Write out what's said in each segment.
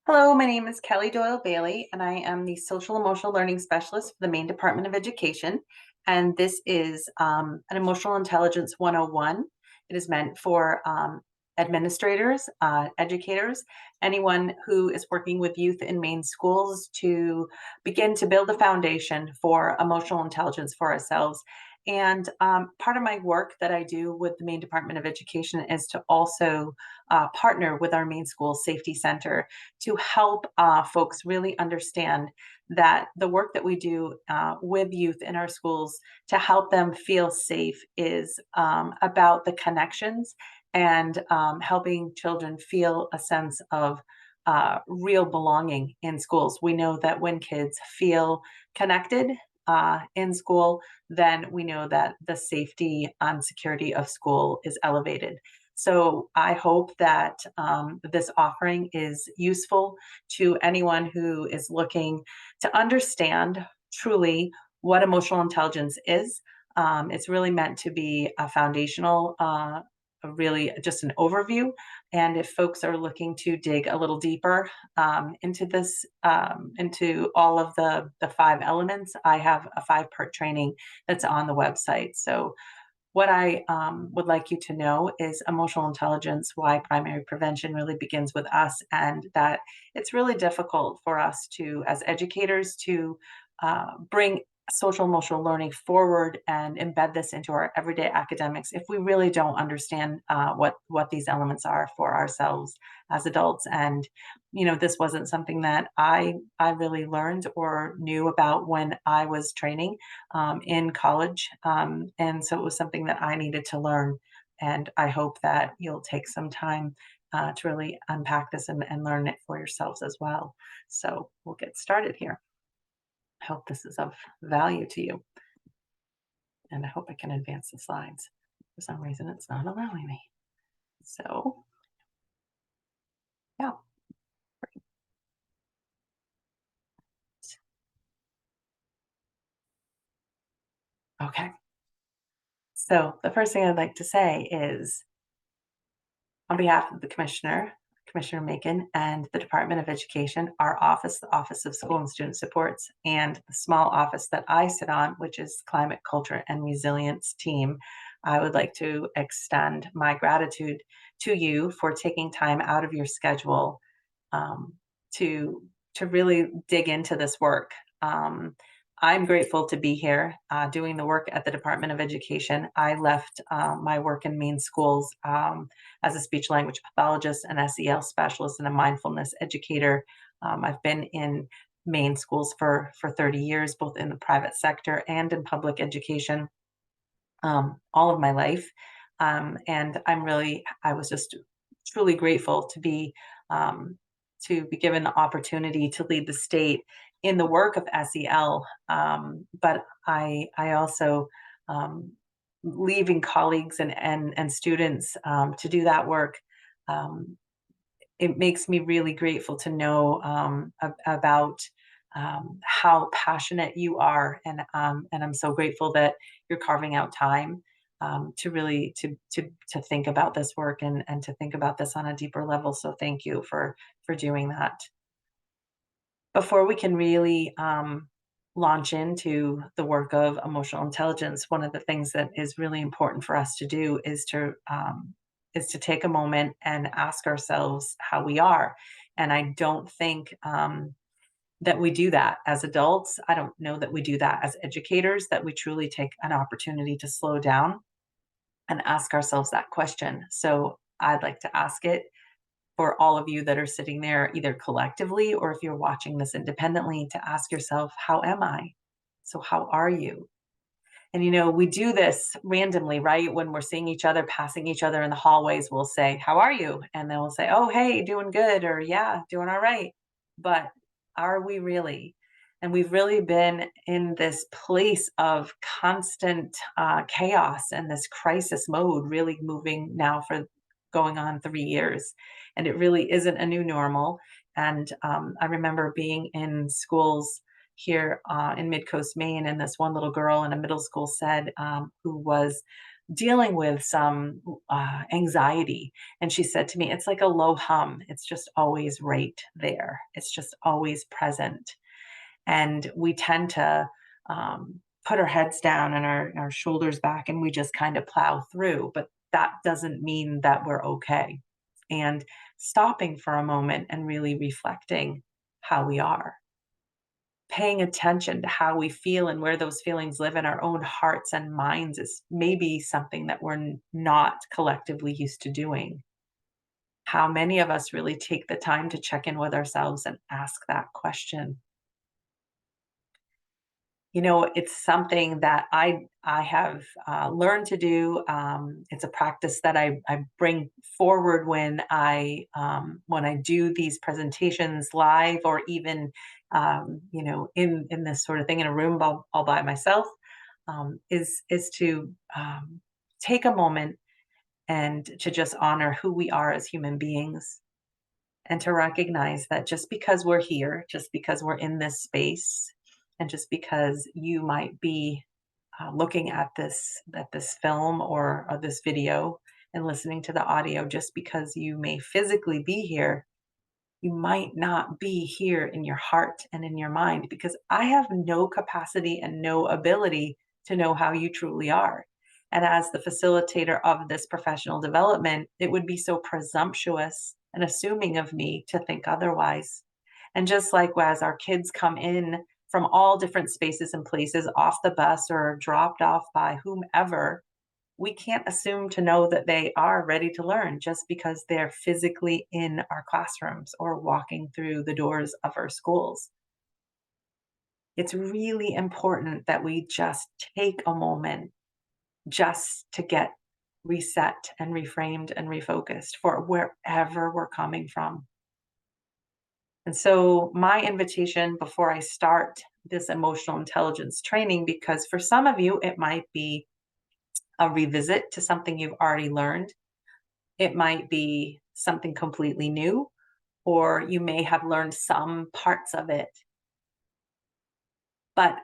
Hello, my name is Kelly Doyle Bailey, and I am the Social Emotional Learning Specialist for the Maine Department of Education. And this is an Emotional Intelligence 101. It is meant for administrators, educators, anyone who is working with youth in Maine schools to begin to build a foundation for emotional intelligence for ourselves. And part of my work that I do with the Maine Department of Education is to also partner with our Maine School Safety Center to help folks really understand that the work that we do with youth in our schools to help them feel safe is about the connections and helping children feel a sense of real belonging in schools. We know that when kids feel connected in school, then we know that the safety and security of school is elevated. So I hope that this offering is useful to anyone who is looking to understand truly what emotional intelligence is. It's really meant to be a foundational, really just an overview. And if folks are looking to dig a little deeper into this, into all of the five elements, I have a 5-part training that's on the website. So what I would like you to know is emotional intelligence, why primary prevention really begins with us, and that it's really difficult for us to, as educators, to bring social emotional learning forward and embed this into our everyday academics if we really don't understand what these elements are for ourselves as adults. And this wasn't something that I really learned or knew about when I was training in college. And so it was something that I needed to learn. And I hope that you'll take some time to really unpack this and learn it for yourselves as well. So we'll get started here. I hope this is of value to you. And I hope I can advance the slides. For some reason, it's not allowing me. So, yeah. Okay. So the first thing I'd like to say is on behalf of the Commissioner, Commissioner Macon, and the Department of Education, our office, the Office of School and Student Supports, and the small office that I sit on, which is Climate, Culture, and Resilience team, I would like to extend my gratitude to you for taking time out of your schedule um, to to really dig into this work. I'm grateful to be here doing the work at the Department of Education. I left my work in Maine schools as a speech language pathologist, an SEL specialist, and a mindfulness educator. I've been in Maine schools for 30 years, both in the private sector and in public education, all of my life. And I was just truly grateful to be given the opportunity to lead the state in the work of SEL. But I also leaving colleagues and students to do that work. Um, it makes me really grateful to know about how passionate you are, and I'm so grateful that you're carving out time to really to think about this work and to think about this on a deeper level. So thank you for doing that. Before we can really launch into the work of emotional intelligence, one of the things that is really important for us to do is to take a moment and ask ourselves how we are. And I don't think that we do that as adults. I don't know that we do that as educators, that we truly take an opportunity to slow down and ask ourselves that question. So I'd like to ask it for all of you that are sitting there, either collectively or if you're watching this independently, to ask yourself, how am I? So, how are you? And we do this randomly, right? When we're seeing each other, passing each other in the hallways, we'll say, how are you? And then we'll say, oh, hey, doing good, or yeah, doing all right. But are we really? And we've really been in this place of constant chaos and this crisis mode, really moving now for going on 3 years. And it really isn't a new normal. And I remember being in schools here in Mid-Coast Maine, and this one little girl in a middle school said, who was dealing with some anxiety. And she said to me, it's like a low hum. It's just always right there. It's just always present. And we tend to put our heads down and our shoulders back and we just kind of plow through. But that doesn't mean that we're okay. And stopping for a moment and really reflecting how we are, paying attention to how we feel and where those feelings live in our own hearts and minds is maybe something that we're not collectively used to doing. How many of us really take the time to check in with ourselves and ask that question? It's something that I have learned to do. It's a practice that I bring forward when I do these presentations live, or even in this sort of thing in a room all by myself. Is to take a moment and to just honor who we are as human beings, and to recognize that just because we're here, just because we're in this space, and just because you might be looking at this film or this video and listening to the audio, just because you may physically be here, you might not be here in your heart and in your mind, because I have no capacity and no ability to know how you truly are. And as the facilitator of this professional development, it would be so presumptuous and assuming of me to think otherwise. And just like as our kids come in from all different spaces and places off the bus or dropped off by whomever, we can't assume to know that they are ready to learn just because they're physically in our classrooms or walking through the doors of our schools. It's really important that we just take a moment just to get reset and reframed and refocused for wherever we're coming from. And so, my invitation before I start this emotional intelligence training, because for some of you, it might be a revisit to something you've already learned. It might be something completely new, or you may have learned some parts of it. But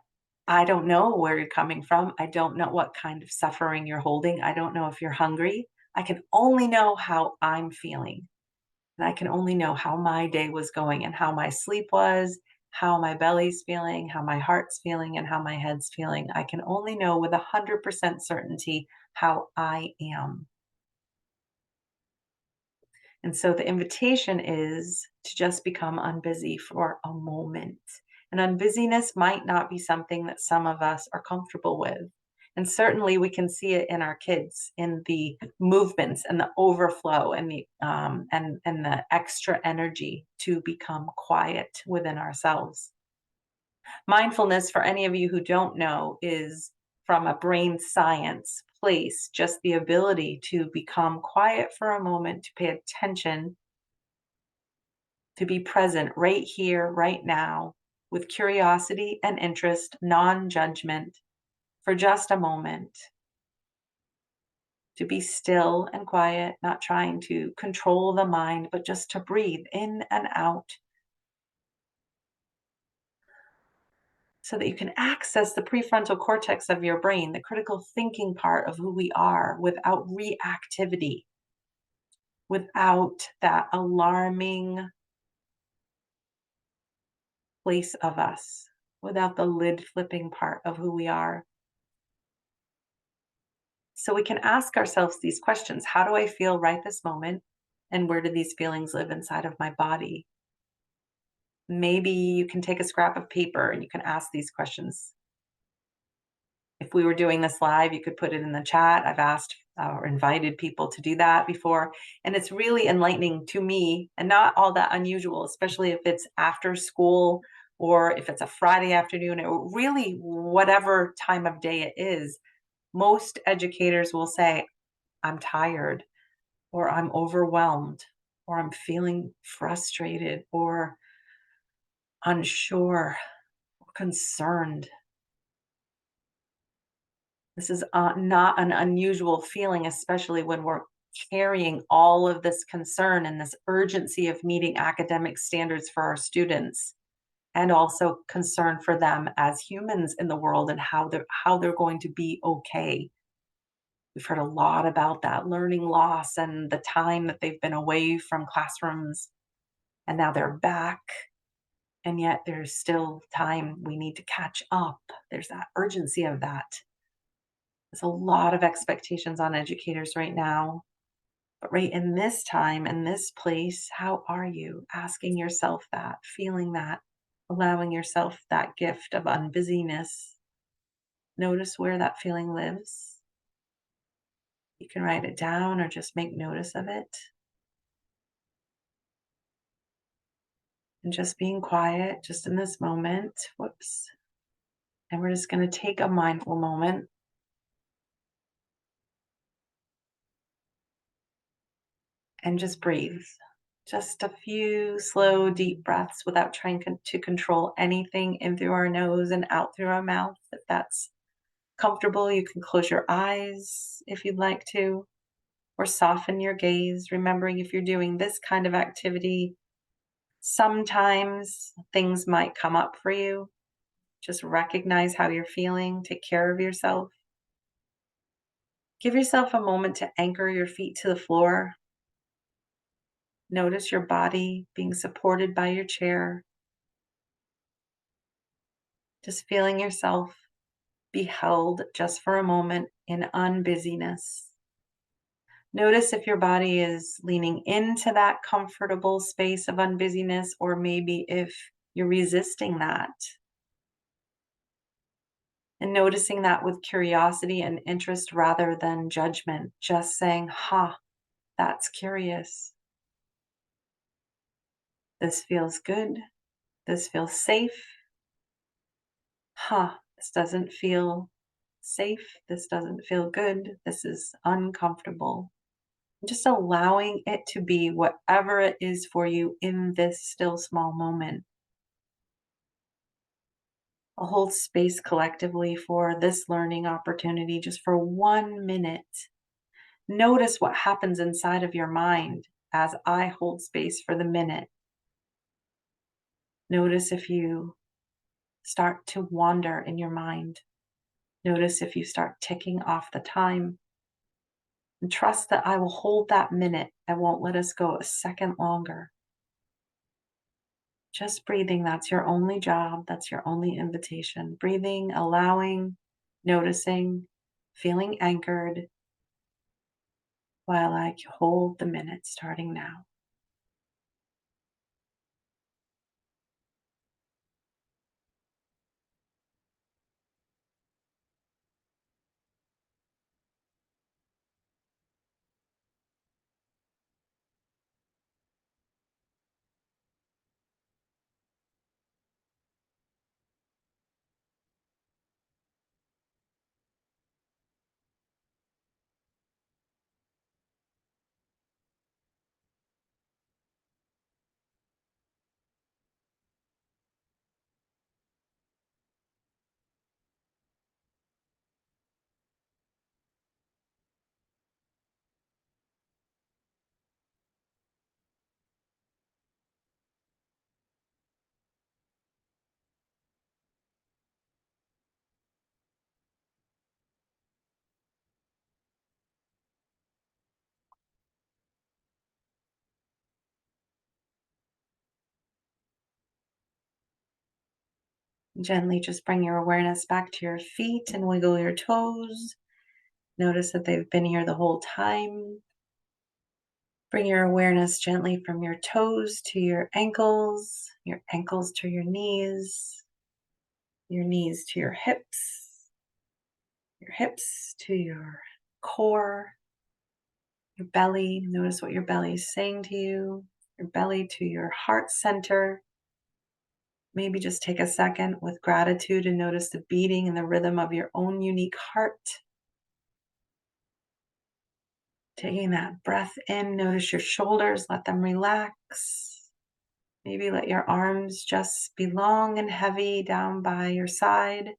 I don't know where you're coming from. I don't know what kind of suffering you're holding. I don't know if you're hungry. I can only know how I'm feeling. And I can only know how my day was going and how my sleep was, how my belly's feeling, how my heart's feeling, and how my head's feeling. I can only know with 100% certainty how I am. And so the invitation is to just become unbusy for a moment. And unbusyness might not be something that some of us are comfortable with. And certainly we can see it in our kids, in the movements and the overflow and the extra energy to become quiet within ourselves. Mindfulness, for any of you who don't know, is from a brain science place, just the ability to become quiet for a moment, to pay attention, to be present right here, right now, with curiosity and interest, non judgment, for just a moment, to be still and quiet, not trying to control the mind, but just to breathe in and out, so that you can access the prefrontal cortex of your brain, the critical thinking part of who we are, without reactivity, without that alarming place of us, without the lid flipping part of who we are. So we can ask ourselves these questions. How do I feel right this moment? And where do these feelings live inside of my body? Maybe you can take a scrap of paper and you can ask these questions. If we were doing this live, you could put it in the chat. I've asked or invited people to do that before. And it's really enlightening to me and not all that unusual, especially if it's after school or if it's a Friday afternoon, or really whatever time of day it is. Most educators will say, I'm tired, or I'm overwhelmed, or I'm feeling frustrated, or unsure, or concerned. This is not an unusual feeling, especially when we're carrying all of this concern and this urgency of meeting academic standards for our students, and also concern for them as humans in the world and how they're going to be okay. We've heard a lot about that learning loss and the time that they've been away from classrooms and now they're back. And yet there's still time we need to catch up. There's that urgency of that. There's a lot of expectations on educators right now. But right in this time, in this place, how are you? Asking yourself that, feeling that, allowing yourself that gift of unbusyness. Notice where that feeling lives. You can write it down or just make notice of it. And just being quiet, just in this moment. Whoops. And we're just going to take a mindful moment and just breathe. Just a few slow, deep breaths without trying to control anything in through our nose and out through our mouth. If that's comfortable, you can close your eyes if you'd like to, or soften your gaze, remembering if you're doing this kind of activity, sometimes things might come up for you. Just recognize how you're feeling, take care of yourself. Give yourself a moment to anchor your feet to the floor. Notice your body being supported by your chair. Just feeling yourself be held just for a moment in unbusyness. Notice if your body is leaning into that comfortable space of unbusyness, or maybe if you're resisting that. And noticing that with curiosity and interest rather than judgment, just saying, that's curious. This feels good. This feels safe. This doesn't feel safe. This doesn't feel good. This is uncomfortable. Just allowing it to be whatever it is for you in this still small moment. I'll hold space collectively for this learning opportunity just for 1 minute. Notice what happens inside of your mind as I hold space for the minute. Notice if you start to wander in your mind. Notice if you start ticking off the time. And trust that I will hold that minute. I won't let us go a second longer. Just breathing, that's your only job. That's your only invitation. Breathing, allowing, noticing, feeling anchored while I hold the minute starting now. Gently just bring your awareness back to your feet and wiggle your toes. Notice that they've been here the whole time. Bring your awareness gently from your toes to your ankles to your knees to your hips to your core, your belly. Notice what your belly is saying to you, your belly to your heart center. Maybe just take a second with gratitude and notice the beating and the rhythm of your own unique heart. Taking that breath in, notice your shoulders, let them relax. Maybe let your arms just be long and heavy down by your side.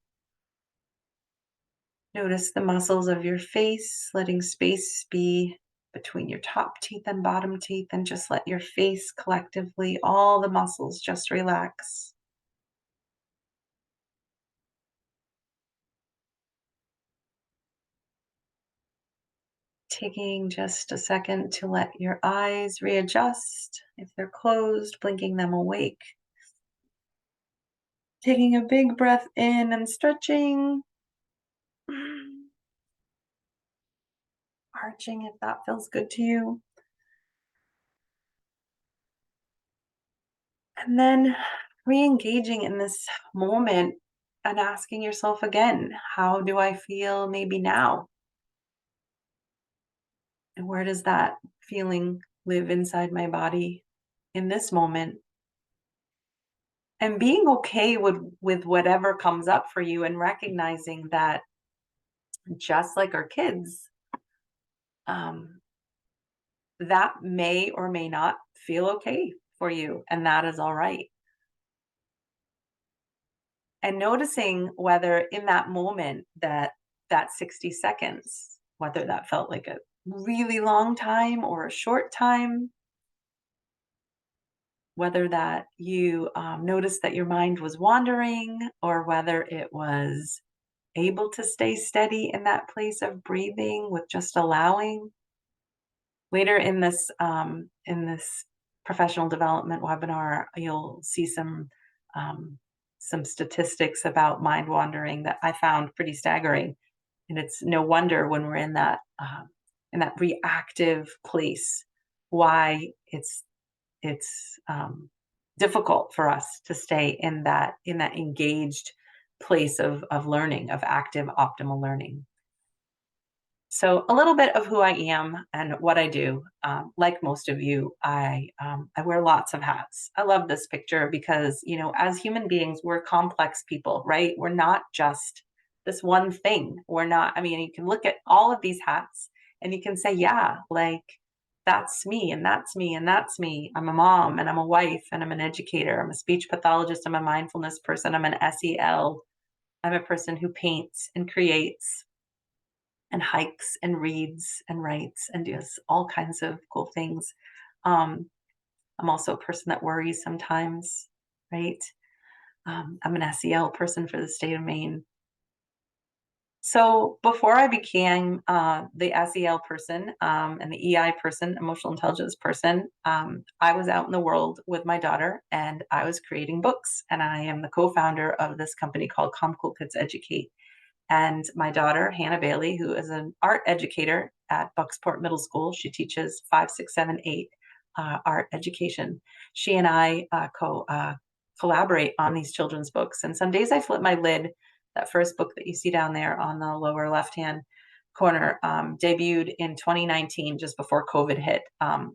Notice the muscles of your face, letting space be between your top teeth and bottom teeth, and just let your face collectively, all the muscles just relax. Taking just a second to let your eyes readjust. If they're closed, blinking them awake. Taking a big breath in and stretching. Arching if that feels good to you. And then re-engaging in this moment and asking yourself again, how do I feel maybe now? And where does that feeling live inside my body in this moment? And being okay with whatever comes up for you and recognizing that just like our kids, um, that may or may not feel okay for you, and that is all right. And noticing whether in that moment that 60 seconds, whether that felt like a really long time or a short time, whether that you noticed that your mind was wandering or whether it was able to stay steady in that place of breathing with just allowing. Later in this professional development webinar, you'll see some statistics about mind wandering that I found pretty staggering. And it's no wonder when we're in that reactive place, why it's difficult for us to stay in that engaged place of learning, of active optimal learning. So a little bit of who I am and what I do. Like most of you, I wear lots of hats. I love this picture because, you know, as human beings, we're complex people, right? We're not just this one thing. We're not. I mean, you can look at all of these hats and you can say, yeah, like that's me and that's me and that's me. I'm a mom and I'm a wife and I'm an educator. I'm a speech pathologist. I'm a mindfulness person. I'm an SEL. I'm a person who paints and creates and hikes and reads and writes and does all kinds of cool things. Um, I'm also a person that worries sometimes, right? I'm an SEL person for the state of Maine. So before I became the SEL person and the EI person, emotional intelligence person, I was out in the world with my daughter and I was creating books. And I am the co-founder of this company called Cool Kids Educate. And my daughter, Hannah Bailey, who is an art educator at Bucksport Middle School, she teaches 5, 6, 7, 8 art education. She and I collaborate on these children's books. And some days I flip my lid. That first book that you see down there on the lower left-hand corner debuted in 2019, just before COVID hit.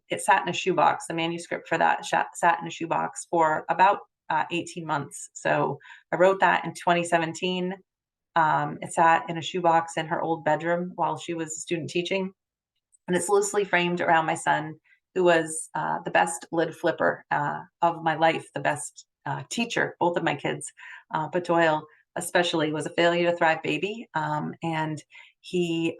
It sat in a shoebox. The manuscript for that sat in a shoebox for about 18 months. So I wrote that in 2017. It sat in a shoebox in her old bedroom while she was student teaching. And it's loosely framed around my son, who was the best lid flipper of my life, the best teacher, both of my kids. But Doyle, especially, was a failure to thrive baby. And he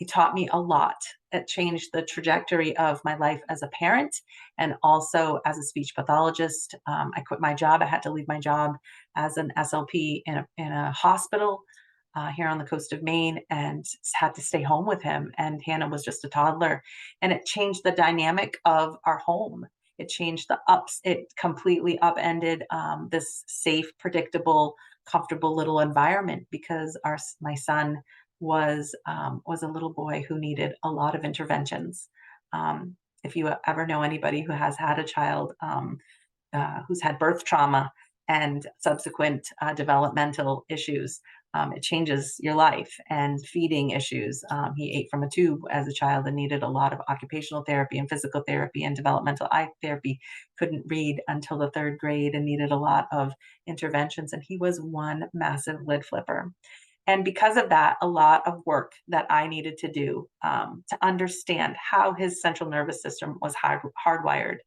taught me a lot. It changed the trajectory of my life as a parent and also as a speech pathologist. I quit my job. I had to leave my job as an SLP in a hospital here on the coast of Maine and had to stay home with him. And Hannah was just a toddler. And it changed the dynamic of our home. It changed the ups. It completely upended this safe, predictable, comfortable little environment because my son was a little boy who needed a lot of interventions. If you ever know anybody who has had a child who's had birth trauma and subsequent developmental issues, it changes your life. And feeding issues. He ate from a tube as a child and needed a lot of occupational therapy and physical therapy and developmental eye therapy. Couldn't read until the third grade and needed a lot of interventions. And he was one massive lid flipper. And because of that, a lot of work that I needed to do to understand how his central nervous system was hardwired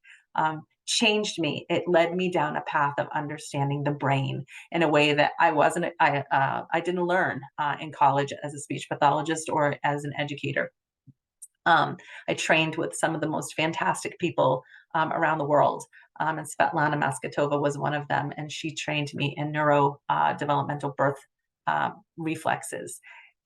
changed me. It led me down a path of understanding the brain in a way that I didn't learn in college as a speech pathologist or as an educator. I trained with some of the most fantastic people around the world. And Svetlana Maskatova was one of them. And she trained me in neuro developmental birth reflexes.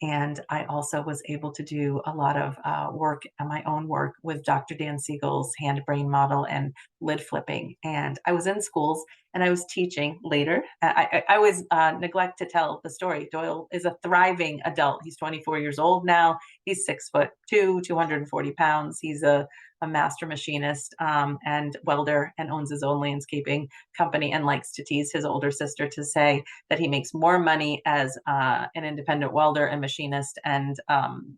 And I also was able to do a lot of work, my own work with Dr. Dan Siegel's hand brain model and lid flipping. And I was in schools and I was teaching later. I always neglect to tell the story. Doyle is a thriving adult. He's 24 years old now. He's 6'2", 240 pounds. He's a master machinist and welder, and owns his own landscaping company, and likes to tease his older sister to say that he makes more money as an independent welder and machinist and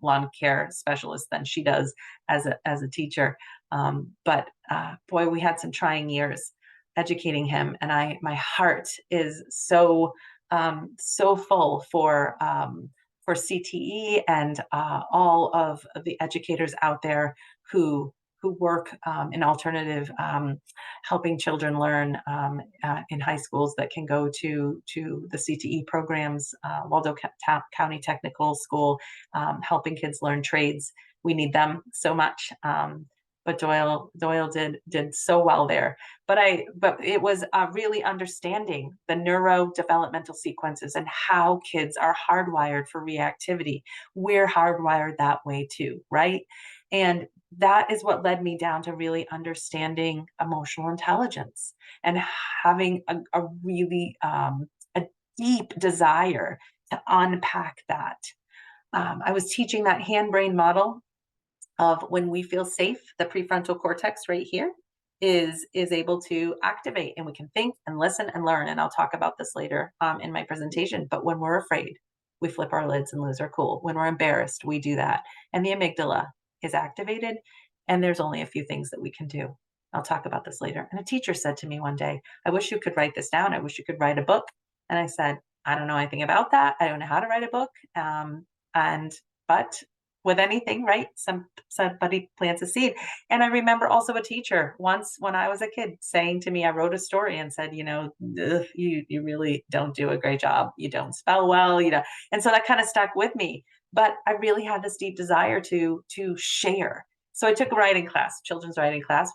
lawn care specialist than she does as a teacher. But boy, we had some trying years educating him, and my heart is so full for CTE and all of the educators out there who work in alternative, helping children learn in high schools that can go to the CTE programs, Waldo County Technical School, helping kids learn trades. We need them so much. But Doyle did so well there. But it was really understanding the neurodevelopmental sequences and how kids are hardwired for reactivity. We're hardwired that way too, right? And that is what led me down to really understanding emotional intelligence and having a really a deep desire to unpack that. I was teaching that hand brain model of when we feel safe, the prefrontal cortex right here is able to activate, and we can think and listen and learn. And I'll talk about this later in my presentation. But when we're afraid, we flip our lids and lose our cool. When we're embarrassed, we do that. And the amygdala is activated, and there's only a few things that we can do. I'll talk about this later. And a teacher said to me one day, I wish you could write this down. I wish you could write a book. And I said, I don't know anything about that. I don't know how to write a book. And but with anything, right? Somebody plants a seed. And I remember also a teacher once when I was a kid saying to me, I wrote a story and said, you really don't do a great job. You don't spell well, And so that kind of stuck with me. But I really had this deep desire to share. So I took a writing class, children's writing class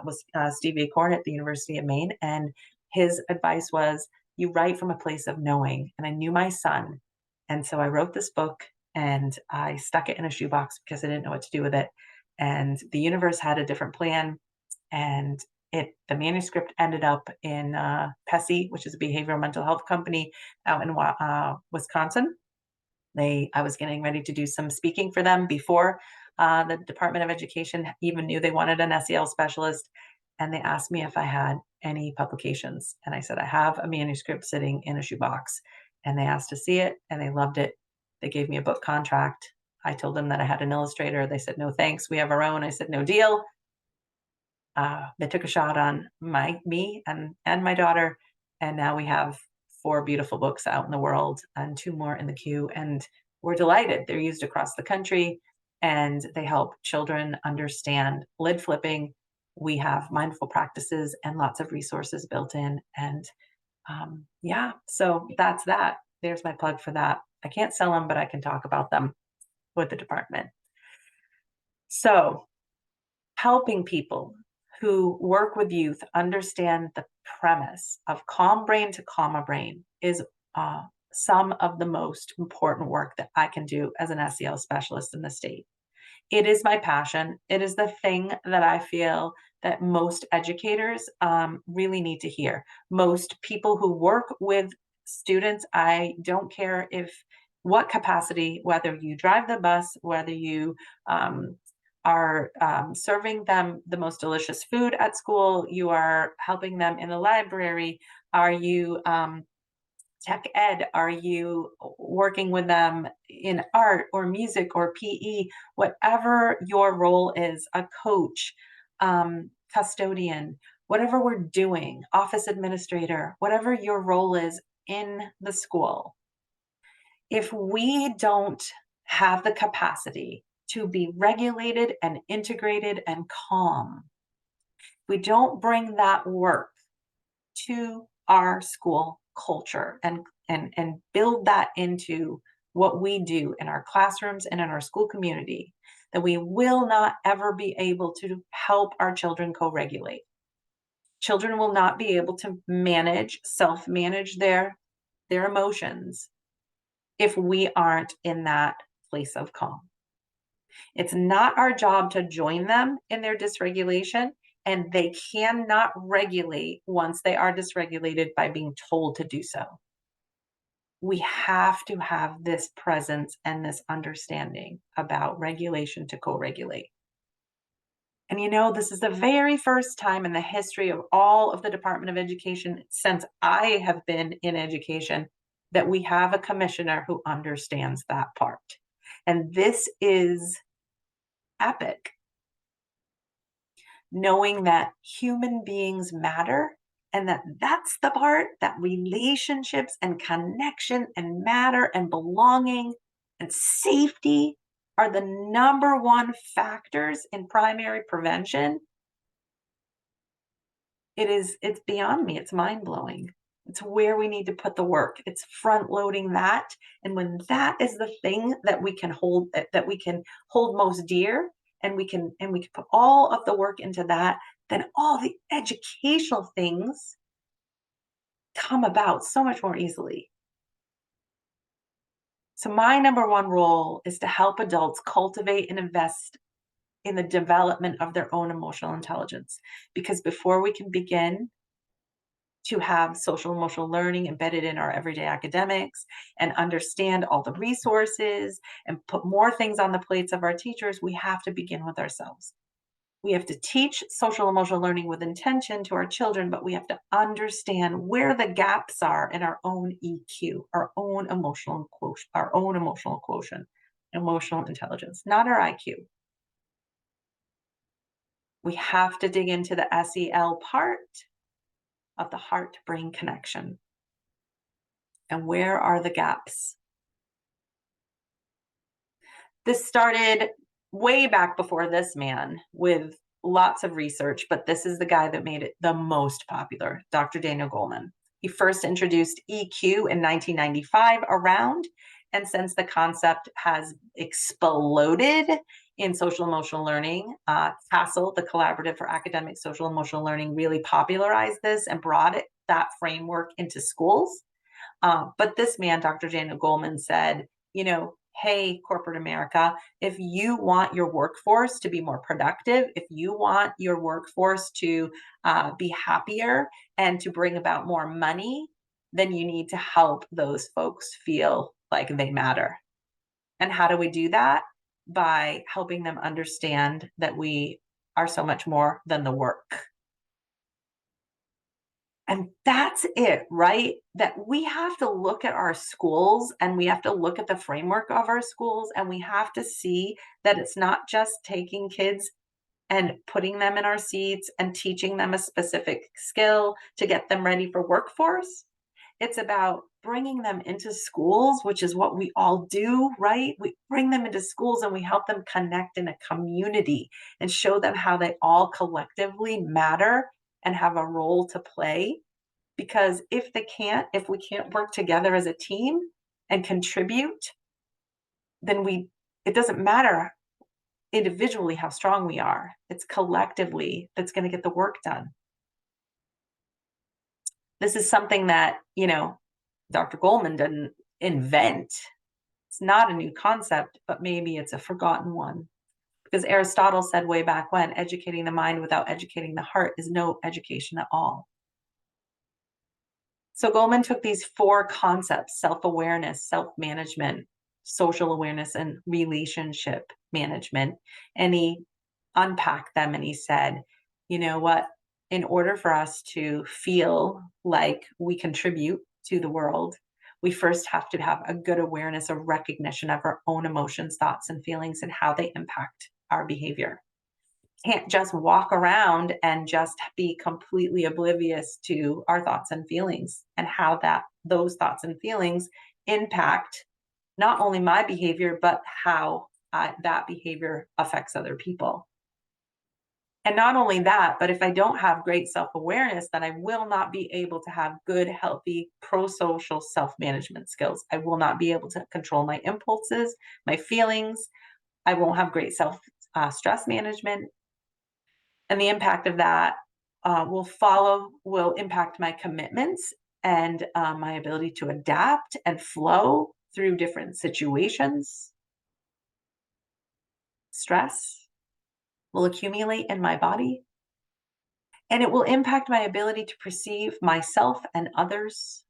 with Steve Acorn at the University of Maine. And his advice was, you write from a place of knowing. And I knew my son. And so I wrote this book and I stuck it in a shoebox because I didn't know what to do with it. And the universe had a different plan. And the manuscript ended up in PESI, which is a behavioral mental health company out in Wisconsin. I was getting ready to do some speaking for them before the Department of Education even knew they wanted an SEL specialist. And they asked me if I had any publications. And I said, I have a manuscript sitting in a shoebox. And they asked to see it, and they loved it. They gave me a book contract. I told them that I had an illustrator. They said, no, thanks. We have our own. I said, no deal. They took a shot on me and my daughter. And now we have 4 beautiful books out in the world and 2 more in the queue. And we're delighted. They're used across the country, and they help children understand lid flipping. We have mindful practices and lots of resources built in. And so that's that. There's my plug for that. I can't sell them, but I can talk about them with the department. So helping people who work with youth understand the premise of calm brain to calmer brain is some of the most important work that I can do as an SEL specialist in the state. It is my passion. It is the thing that I feel that most educators really need to hear. Most people who work with students, I don't care what capacity, whether you drive the bus, whether you are serving them the most delicious food at school, you are helping them in the library, are you tech ed? Are you working with them in art or music or PE? Whatever your role is, a coach, custodian, whatever we're doing, office administrator, whatever your role is in the school, if we don't have the capacity to be regulated and integrated and calm, we don't bring that work to our school culture and build that into what we do in our classrooms and in our school community, that we will not ever be able to help our children co-regulate. Children will not be able to self-manage their emotions if we aren't in that place of calm. It's not our job to join them in their dysregulation, and they cannot regulate once they are dysregulated by being told to do so. We have to have this presence and this understanding about regulation to co regulate. And this is the very first time in the history of all of the Department of Education since I have been in education that we have a commissioner who understands that part. And this is epic, knowing that human beings matter and that's the part that relationships and connection and matter and belonging and safety are the number one factors in primary prevention. It's beyond me. It's mind-blowing. It's where we need to put the work. It's front loading that. And when that is the thing that we can hold, that we can hold most dear, and we can put all of the work into that, then all the educational things come about so much more easily. So my number one role is to help adults cultivate and invest in the development of their own emotional intelligence. Because before we can begin to have social emotional learning embedded in our everyday academics and understand all the resources and put more things on the plates of our teachers, we have to begin with ourselves. We have to teach social emotional learning with intention to our children, but we have to understand where the gaps are in our own EQ, our own emotional quotient, emotional intelligence, not our IQ. We have to dig into the SEL part of the heart brain connection. And where are the gaps? This started way back before this man with lots of research, but this is the guy that made it the most popular, Dr. Daniel Goleman. He first introduced EQ in 1995 around, and since the concept has exploded in social emotional learning, TASL, the Collaborative for Academic Social Emotional Learning, really popularized this and brought that framework into schools. But this man, Dr. Daniel Goleman, said, hey, corporate America, if you want your workforce to be more productive, if you want your workforce to be happier and to bring about more money, then you need to help those folks feel like they matter. And how do we do that? By helping them understand that we are so much more than the work. And that's it, right? That we have to look at our schools and we have to look at the framework of our schools and we have to see that it's not just taking kids and putting them in our seats and teaching them a specific skill to get them ready for workforce. It's about bringing them into schools, which is what we all do, right? We bring them into schools and we help them connect in a community and show them how they all collectively matter and have a role to play. Because if we can't work together as a team and contribute, then it doesn't matter individually how strong we are. It's collectively that's going to get the work done. This is something that, Dr. Goleman didn't invent. It's not a new concept, but maybe it's a forgotten one. Because Aristotle said way back when, educating the mind without educating the heart is no education at all. So Goleman took these four concepts: self-awareness, self-management, social awareness, and relationship management, and he unpacked them and he said, you know what? In order for us to feel like we contribute to the world, we first have to have a good awareness or recognition of our own emotions, thoughts, and feelings and how they impact our behavior. Can't just walk around and just be completely oblivious to our thoughts and feelings and how those thoughts and feelings impact not only my behavior, but how that behavior affects other people. And not only that, but if I don't have great self-awareness, then I will not be able to have good, healthy, pro-social self-management skills. I will not be able to control my impulses, my feelings. I won't have great stress management. And the impact of that will impact my commitments and my ability to adapt and flow through different situations. Stress will accumulate in my body, and it will impact my ability to perceive myself and others.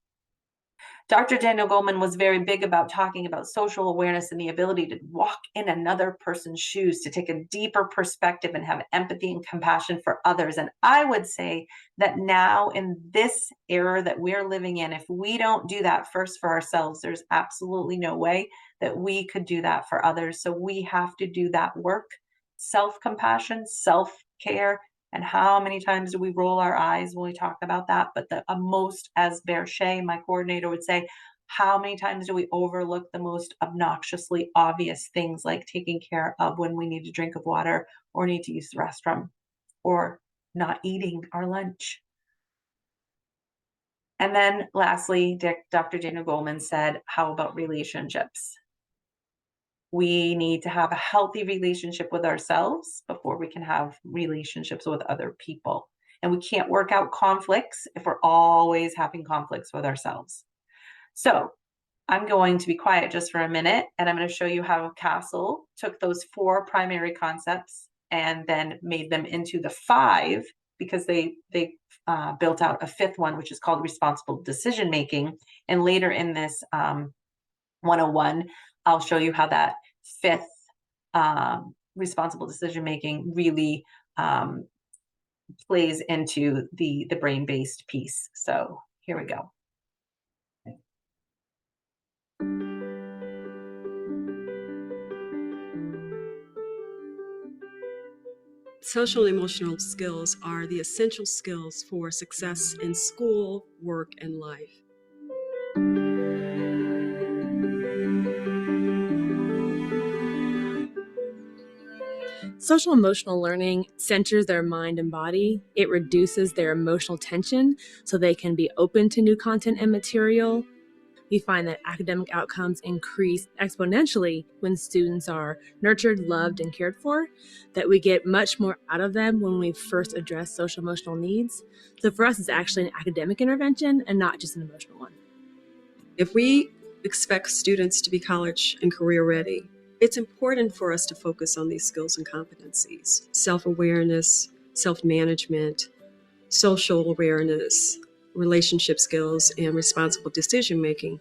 Dr. Daniel Goleman was very big about talking about social awareness and the ability to walk in another person's shoes, to take a deeper perspective and have empathy and compassion for others. And I would say that now, in this era that we're living in, if we don't do that first for ourselves, there's absolutely no way that we could do that for others. So we have to do that work: self compassion, self care. And how many times do we roll our eyes when we talk about that? But the most, as Berche, my coordinator, would say, how many times do we overlook the most obnoxiously obvious things, like taking care of when we need a drink of water or need to use the restroom or not eating our lunch? And then lastly, Dr. Daniel Goleman said, how about relationships? We need to have a healthy relationship with ourselves before we can have relationships with other people. And we can't work out conflicts if we're always having conflicts with ourselves. So I'm going to be quiet just for a minute, and I'm going to show you how Castle took those 4 primary concepts and then made them into the 5, because they built out a 5th one, which is called responsible decision making. And later in this 101, I'll show you how that 5th responsible decision making really plays into the brain based piece. So here we go. Social and emotional skills are the essential skills for success in school, work, and life. Social emotional learning centers their mind and body. It reduces their emotional tension so they can be open to new content and material. We find that academic outcomes increase exponentially when students are nurtured, loved, and cared for, that we get much more out of them when we first address social emotional needs. So for us, it's actually an academic intervention and not just an emotional one. If we expect students to be college and career ready, it's important for us to focus on these skills and competencies: self-awareness, self-management, social awareness, relationship skills, and responsible decision-making.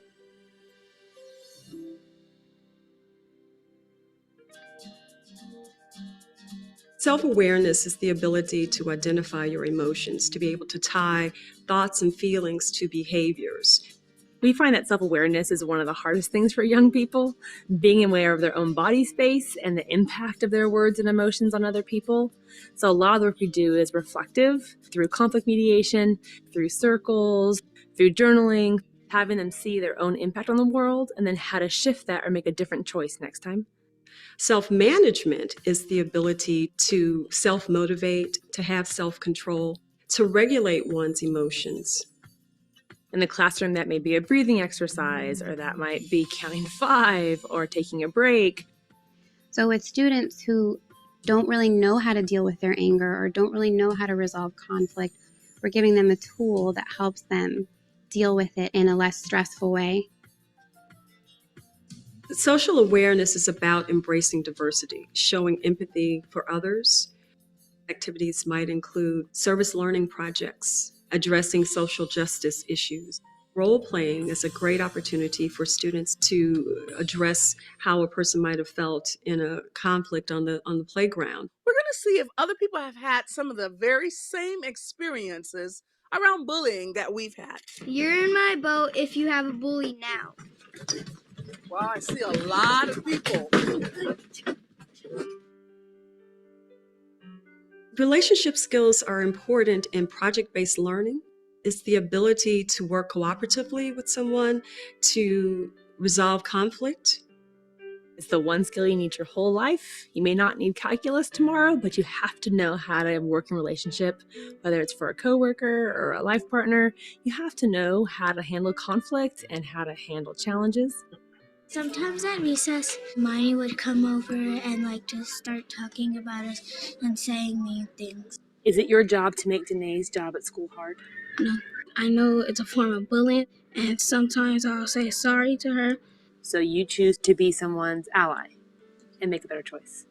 Self-awareness is the ability to identify your emotions, to be able to tie thoughts and feelings to behaviors. We find that self-awareness is one of the hardest things for young people, being aware of their own body space and the impact of their words and emotions on other people. So a lot of the work we do is reflective, through conflict mediation, through circles, through journaling, having them see their own impact on the world, and then how to shift that or make a different choice next time. Self-management is the ability to self-motivate, to have self-control, to regulate one's emotions. In the classroom, that may be a breathing exercise, or that might be counting to 5 or taking a break. So with students who don't really know how to deal with their anger or don't really know how to resolve conflict, we're giving them a tool that helps them deal with it in a less stressful way. Social awareness is about embracing diversity, showing empathy for others. Activities might include service learning projects, addressing social justice issues. Role-playing is a great opportunity for students to address how a person might have felt in a conflict on the playground. We're going to see if other people have had some of the very same experiences around bullying that we've had. You're in my boat if you have a bully now. Well, I see a lot of people. Relationship skills are important in project-based learning. It's the ability to work cooperatively with someone, to resolve conflict. It's the one skill you need your whole life. You may not need calculus tomorrow, but you have to know how to work in relationship, whether it's for a coworker or a life partner. You have to know how to handle conflict and how to handle challenges. Sometimes at recess, Marnie would come over and just start talking about us and saying mean things. Is it your job to make Danae's job at school hard? No, I know it's a form of bullying, and sometimes I'll say sorry to her. So you choose to be someone's ally and make a better choice.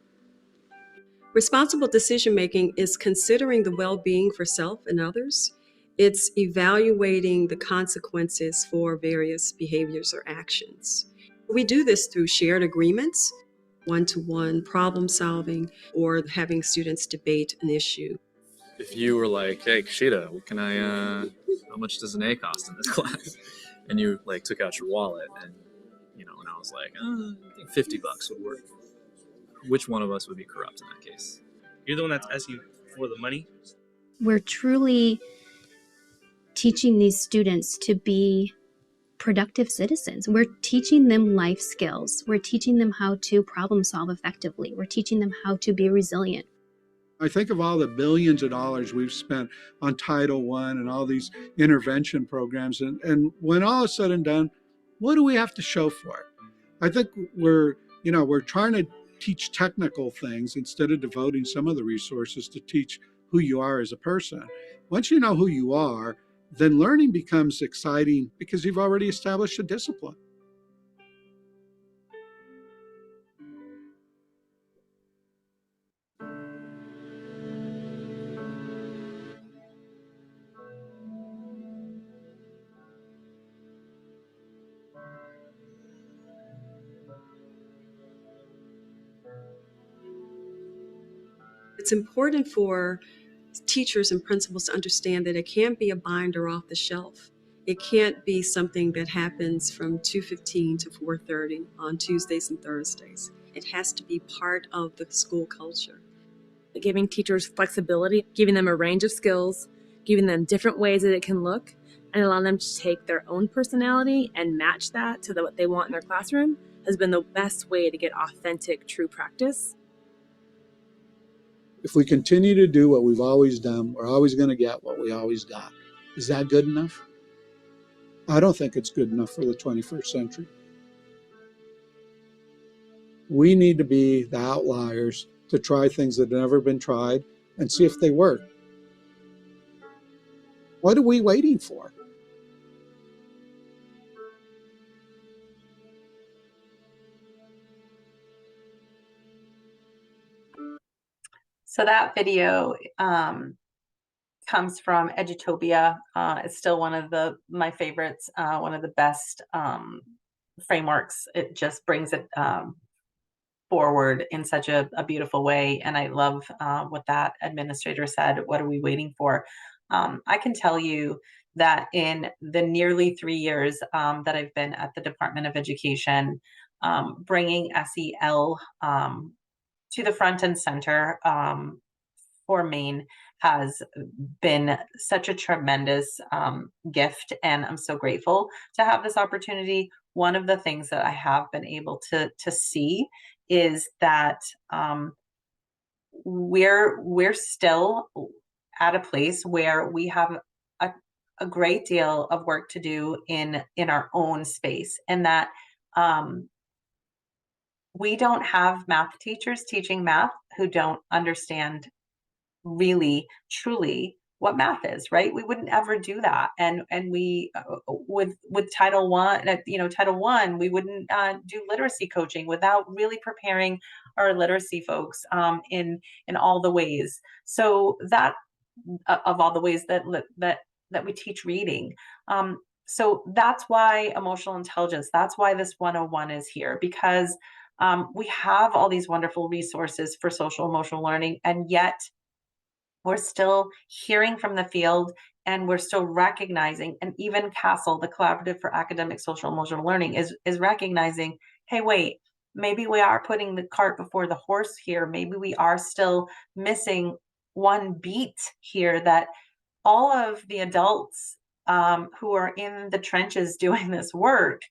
Responsible decision making is considering the well-being for self and others. It's evaluating the consequences for various behaviors or actions. We do this through shared agreements, one-to-one problem solving, or having students debate an issue. If you were like, "Hey, Kashida, what can how much does an A cost in this class?" and you like took out your wallet and and I was like, I think $50 would work. Which one of us would be corrupt in that case? You're the one that's asking for the money. We're truly teaching these students to be productive citizens. We're teaching them life skills. We're teaching them how to problem solve effectively. We're teaching them how to be resilient. I think of all the billions of dollars we've spent on Title I and all these intervention programs. And when all is said and done, what do we have to show for it? I think we're trying to teach technical things instead of devoting some of the resources to teach who you are as a person. Once you know who you are, then learning becomes exciting because you've already established a discipline. It's important for teachers and principals to understand that it can't be a binder off the shelf. It can't be something that happens from 2:15 to 4:30 on Tuesdays and Thursdays. It has to be part of the school culture. Giving teachers flexibility, giving them a range of skills, giving them different ways that it can look, and allowing them to take their own personality and match that to what they want in their classroom has been the best way to get authentic, true practice. If we continue to do what we've always done, we're always going to get what we always got. Is that good enough? I don't think it's good enough for the 21st century. We need to be the outliers to try things that have never been tried and see if they work. What are we waiting for? So that video comes from Edutopia. It's still one of my favorites, one of the best frameworks. It just brings it forward in such a beautiful way. And I love what that administrator said. What are we waiting for? I can tell you that in the nearly 3 years that I've been at the Department of Education, bringing SEL to the front and center for Maine has been such a tremendous gift, and I'm so grateful to have this opportunity. One of the things that I have been able to see is that we're still at a place where we have a great deal of work to do in our own space, and that we don't have math teachers teaching math who don't understand really truly what math is, right? We wouldn't ever do that. And we with Title One, Title One, we wouldn't do literacy coaching without really preparing our literacy folks in all the ways. So that of all the ways that we teach reading. So that's why emotional intelligence, that's why this 101 is here, because we have all these wonderful resources for social emotional learning, and yet we're still hearing from the field, and we're still recognizing, and even CASEL, the Collaborative for Academic Social Emotional Learning, is recognizing, hey, wait, maybe we are putting the cart before the horse here. Maybe we are still missing one beat here, that all of the adults who are in the trenches doing this work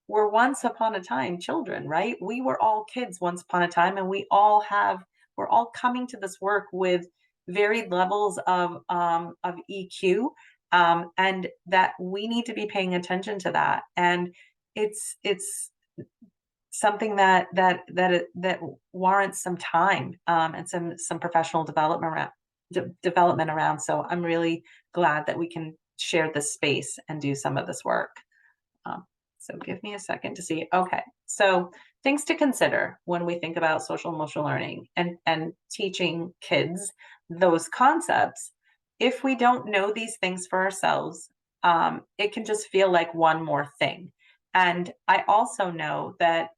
were once upon a time children, right? We were all kids once upon a time, and we're all coming to this work with varied levels of EQ, and that we need to be paying attention to that. And it's something that warrants some time and some professional development around. So I'm really glad that we can share this space and do some of this work. So give me a second to see. Okay. So things to consider when we think about social emotional learning and teaching kids those concepts. If we don't know these things for ourselves, it can just feel like one more thing. And I also know that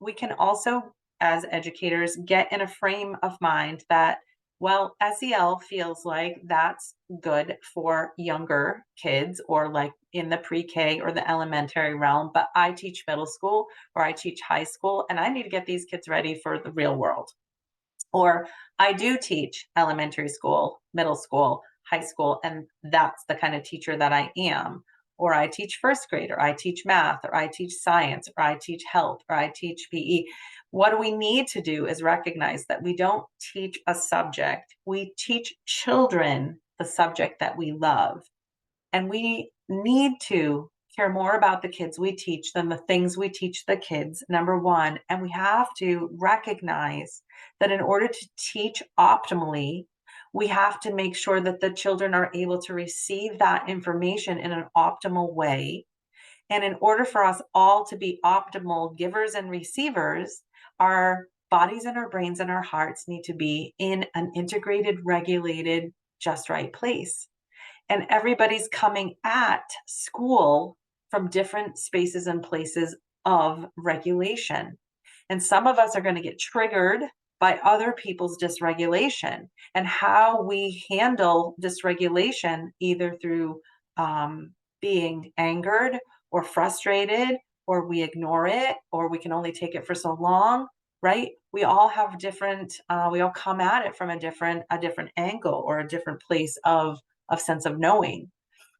we can also, as educators, get in a frame of mind that, well, SEL feels like that's good for younger kids or like in the pre-K or the elementary realm, but I teach middle school or I teach high school and I need to get these kids ready for the real world. Or I do teach elementary school, middle school, high school, and that's the kind of teacher that I am. Or I teach first grade, or I teach math, or I teach science, or I teach health, or I teach PE. What we need to do is recognize that we don't teach a subject, we teach children the subject that we love. And we need to care more about the kids we teach than the things we teach the kids, number one. And we have to recognize that in order to teach optimally, we have to make sure that the children are able to receive that information in an optimal way. And in order for us all to be optimal givers and receivers, our bodies and our brains and our hearts need to be in an integrated, regulated, just right place. And everybody's coming at school from different spaces and places of regulation. And some of us are going to get triggered by other people's dysregulation, and how we handle dysregulation, either through being angered or frustrated, or we ignore it, or we can only take it for so long, right? We all have different, we all come at it from a different angle or a different place of sense of knowing.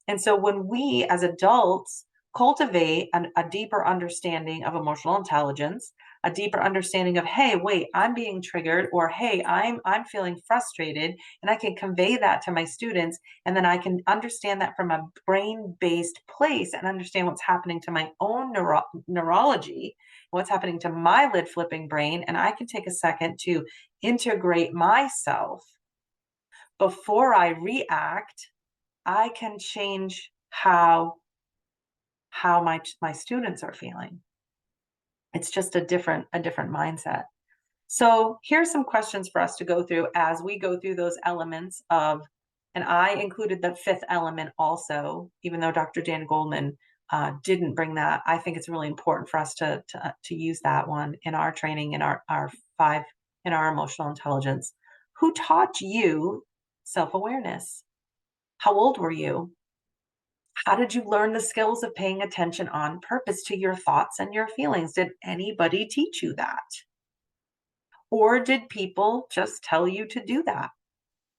And so when we as adults cultivate a deeper understanding of emotional intelligence, a deeper understanding of, hey, wait, I'm being triggered, or hey, I'm feeling frustrated, and I can convey that to my students, and then I can understand that from a brain-based place and understand what's happening to my own neurology, what's happening to my lid flipping brain, and I can take a second to integrate myself before I react. I can change how my students are feeling. It's just a different mindset. So here's some questions for us to go through as we go through those elements of, and I included the fifth element also, even though Dr. Dan Goldman didn't bring that. I think it's really important for us to use that one in our training, in our five, in our emotional intelligence. Who taught you self-awareness? How old were you? How did you learn the skills of paying attention on purpose to your thoughts and your feelings? Did anybody teach you that? Or did people just tell you to do that?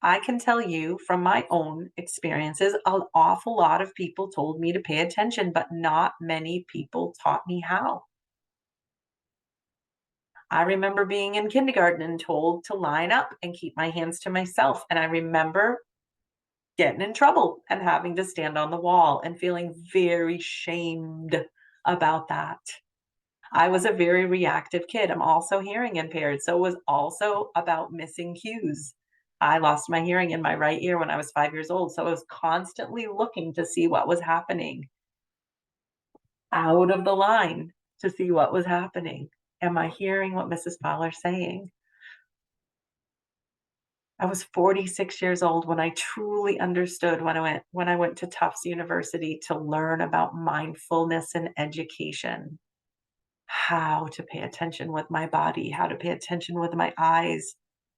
I can tell you from my own experiences, an awful lot of people told me to pay attention, but not many people taught me how. I remember being in kindergarten and told to line up and keep my hands to myself. And I remember getting in trouble and having to stand on the wall and feeling very shamed about that. I was a very reactive kid. I'm also hearing impaired, so it was also about missing cues. I lost my hearing in my right ear when I was 5 years old, so I was constantly looking to see what was happening out of the line, to see what was happening. Am I hearing what Mrs. Fowler's saying? I was 46 years old when I truly understood, when I went to Tufts University to learn about mindfulness and education, how to pay attention with my body, how to pay attention with my eyes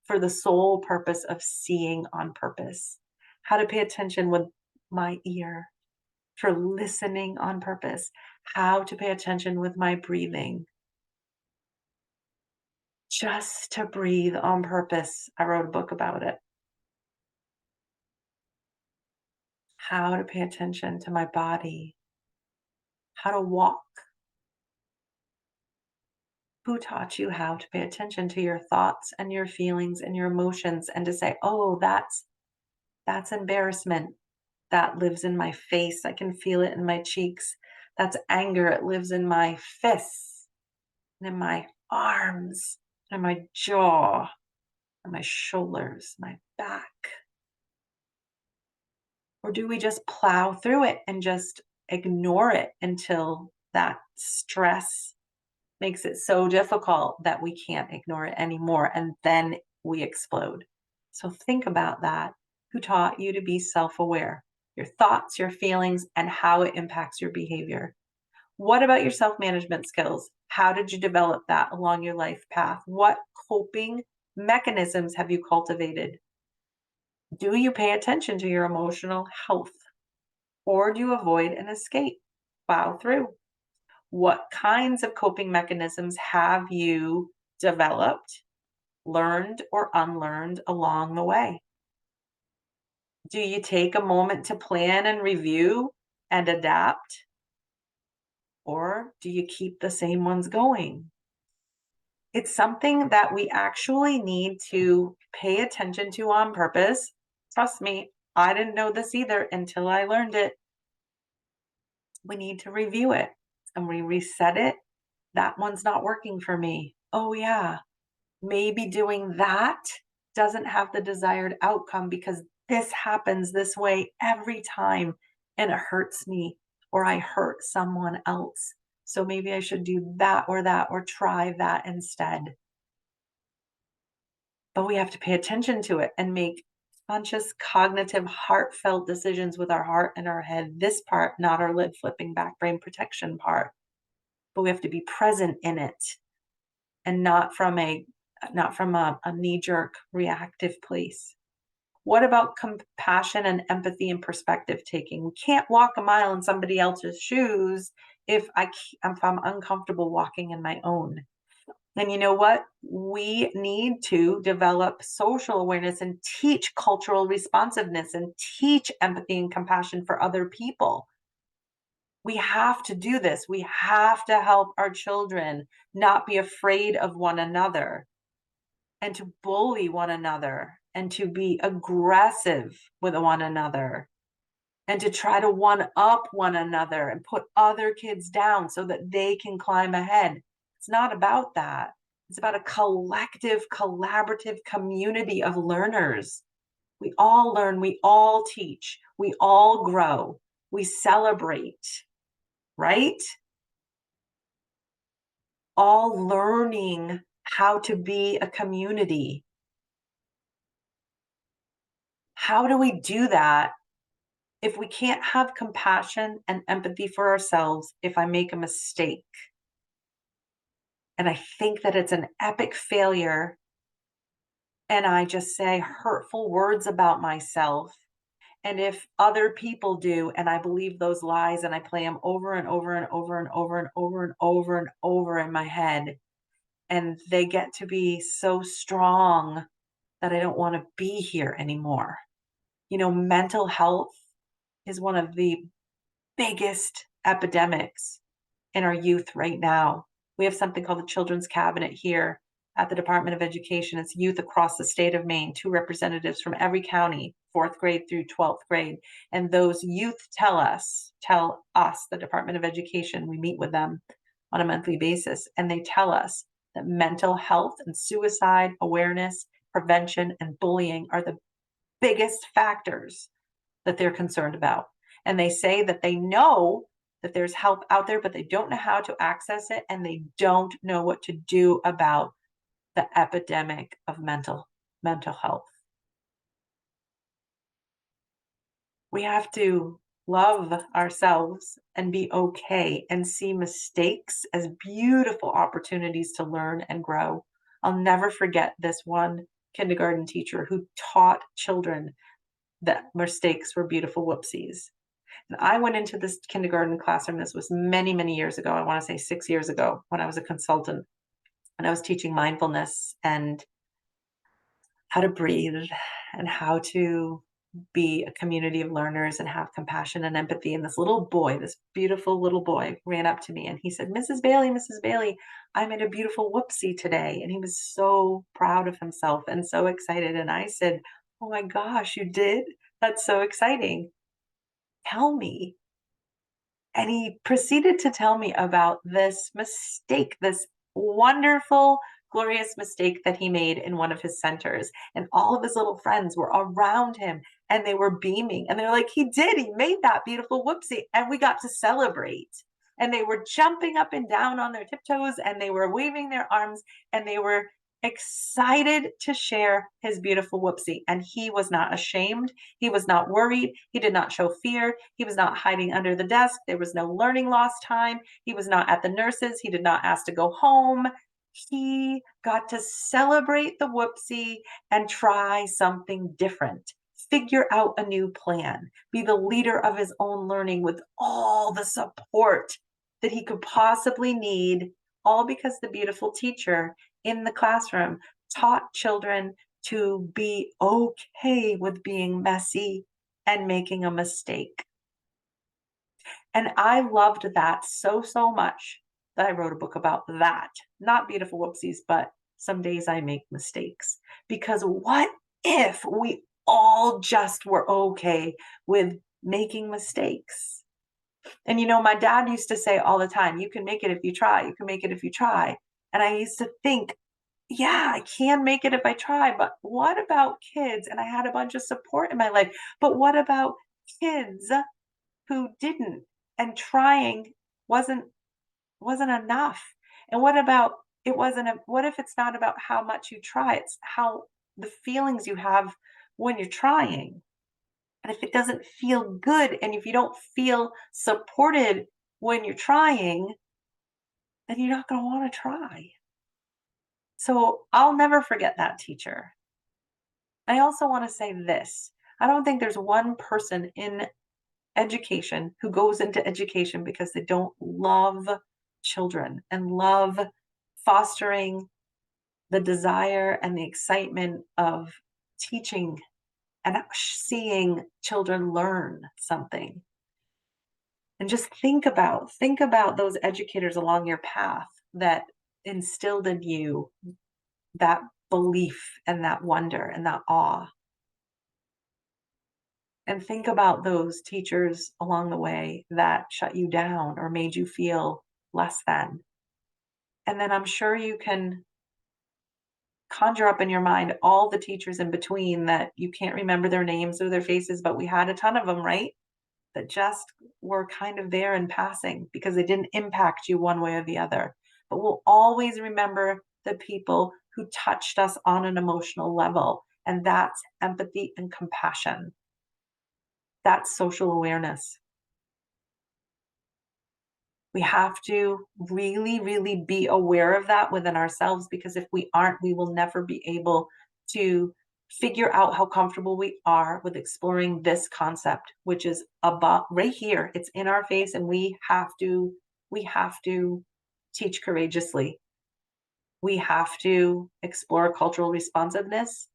for the sole purpose of seeing on purpose, how to pay attention with my ear for listening on purpose, how to pay attention with my breathing, just to breathe on purpose. I wrote a book about it. How to pay attention to my body, how to walk. Who taught you how to pay attention to your thoughts and your feelings and your emotions, and to say, oh, that's embarrassment. That lives in my face. I can feel it in my cheeks. That's anger. It lives in my fists and in my arms and my jaw and my shoulders, my back. Or do we just plow through it and just ignore it until that stress makes it so difficult that we can't ignore it anymore, and then we explode. So think about that. Who taught you to be self-aware? Your thoughts, your feelings, and how it impacts your behavior. What about your self-management skills? How did you develop that along your life path? What coping mechanisms have you cultivated? Do you pay attention to your emotional health, or do you avoid and escape? Plow through. What kinds of coping mechanisms have you developed, learned, or unlearned along the way? Do you take a moment to plan and review and adapt? Or do you keep the same ones going? It's something that we actually need to pay attention to on purpose. Trust me, I didn't know this either until I learned it. We need to review it and we reset it. That one's not working for me. Oh, yeah. Maybe doing that doesn't have the desired outcome because this happens this way every time and it hurts me or I hurt someone else. So maybe I should do that or try that instead. But we have to pay attention to it and make conscious, cognitive, heartfelt decisions with our heart and our head. This part, not our lid flipping back brain protection part. But we have to be present in it and not from a knee-jerk reactive place. What about compassion and empathy and perspective taking? We can't walk a mile in somebody else's shoes if I'm uncomfortable walking in my own. And you know what? We need to develop social awareness and teach cultural responsiveness and teach empathy and compassion for other people. We have to do this. We have to help our children not be afraid of one another and to bully one another and to be aggressive with one another and to try to one up one another and put other kids down so that they can climb ahead. It's not about that. It's about a collective, collaborative community of learners. We all learn, we all teach, we all grow, we celebrate, right? All learning how to be a community. How do we do that if we can't have compassion and empathy for ourselves if I make a mistake? And I think that it's an epic failure and I just say hurtful words about myself. And if other people do, and I believe those lies and I play them over and over and over and over and over and over and over in my head, and they get to be so strong that I don't want to be here anymore. Mental health is one of the biggest epidemics in our youth right now. We have something called the Children's Cabinet here at the Department of Education. It's youth across the state of Maine, 2 representatives from every county, 4th grade through 12th grade. And those youth tell us, the Department of Education, we meet with them on a monthly basis, and they tell us that mental health and suicide awareness, prevention, and bullying are the biggest factors that they're concerned about. And they say that they know that there's help out there, but they don't know how to access it, and they don't know what to do about the epidemic of mental health. We have to love ourselves and be okay and see mistakes as beautiful opportunities to learn and grow. I'll never forget this one kindergarten teacher who taught children that mistakes were beautiful whoopsies. And I went into this kindergarten classroom. This was many, many years ago. I want to say 6 years ago when I was a consultant and I was teaching mindfulness and how to breathe and how to be a community of learners and have compassion and empathy. And this little boy, this beautiful little boy, ran up to me and he said, Mrs. Bailey, I made a beautiful whoopsie today. And he was so proud of himself and so excited. And I said, oh my gosh, you did? That's so exciting. Tell me. And he proceeded to tell me about this mistake, this wonderful, glorious mistake that he made in one of his centers. And all of his little friends were around him and they were beaming. And they're like, he made that beautiful whoopsie. And we got to celebrate. and they were jumping up and down on their tiptoes, and they were waving their arms, and they were excited to share his beautiful whoopsie. And he was not ashamed. He was not worried. He did not show fear. He was not hiding under the desk. There was no learning loss time. He was not at the nurses. He did not ask to go home. He got to celebrate the whoopsie and try something different. Figure out a new plan. Be the leader of his own learning with all the support that he could possibly need, all because the beautiful teacher in the classroom taught children to be okay with being messy and making a mistake. And I loved that so, so much that I wrote a book about that. Not beautiful whoopsies, but some days I make mistakes. Because what if we all just were okay with making mistakes? And my dad used to say all the time, you can make it if you try. You can make it if you try. And I used to think, yeah, I can make it if I try, but what about kids? And I had a bunch of support in my life, but what about kids who didn't, and trying wasn't enough? And what about what if it's not about how much you try, it's how the feelings you have when you're trying? And if it doesn't feel good, and if you don't feel supported when you're trying, then you're not going to want to try. So I'll never forget that teacher. I also want to say this. I don't think there's one person in education who goes into education because they don't love children and love fostering the desire and the excitement of teaching and seeing children learn something. And just think about those educators along your path that instilled in you that belief and that wonder and that awe. And think about those teachers along the way that shut you down or made you feel less than. And then I'm sure you can conjure up in your mind all the teachers in between that you can't remember their names or their faces, but we had a ton of them, right? That just were kind of there in passing because they didn't impact you one way or the other. But we'll always remember the people who touched us on an emotional level. And that's empathy and compassion. That's social awareness. We have to really, really be aware of that within ourselves, because if we aren't, we will never be able to figure out how comfortable we are with exploring this concept, which is about right here. It's in our face, and we have to teach courageously. We have to explore cultural responsiveness.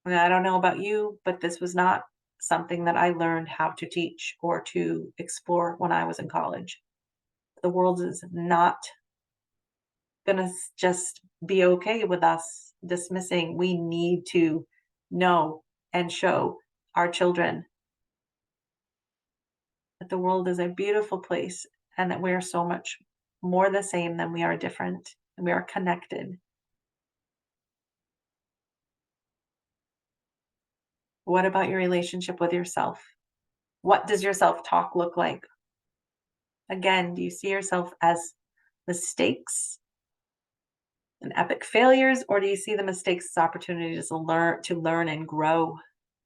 And I don't know about you, but this was not something that I learned how to teach or to explore when I was in college. The world is not going to just be okay with us dismissing. We need to know and show our children that the world is a beautiful place and that we are so much more the same than we are different, and we are connected. What about your relationship with yourself? What does your self-talk look like? Again, do you see yourself as mistakes and epic failures, or do you see the mistakes as opportunities to learn and grow?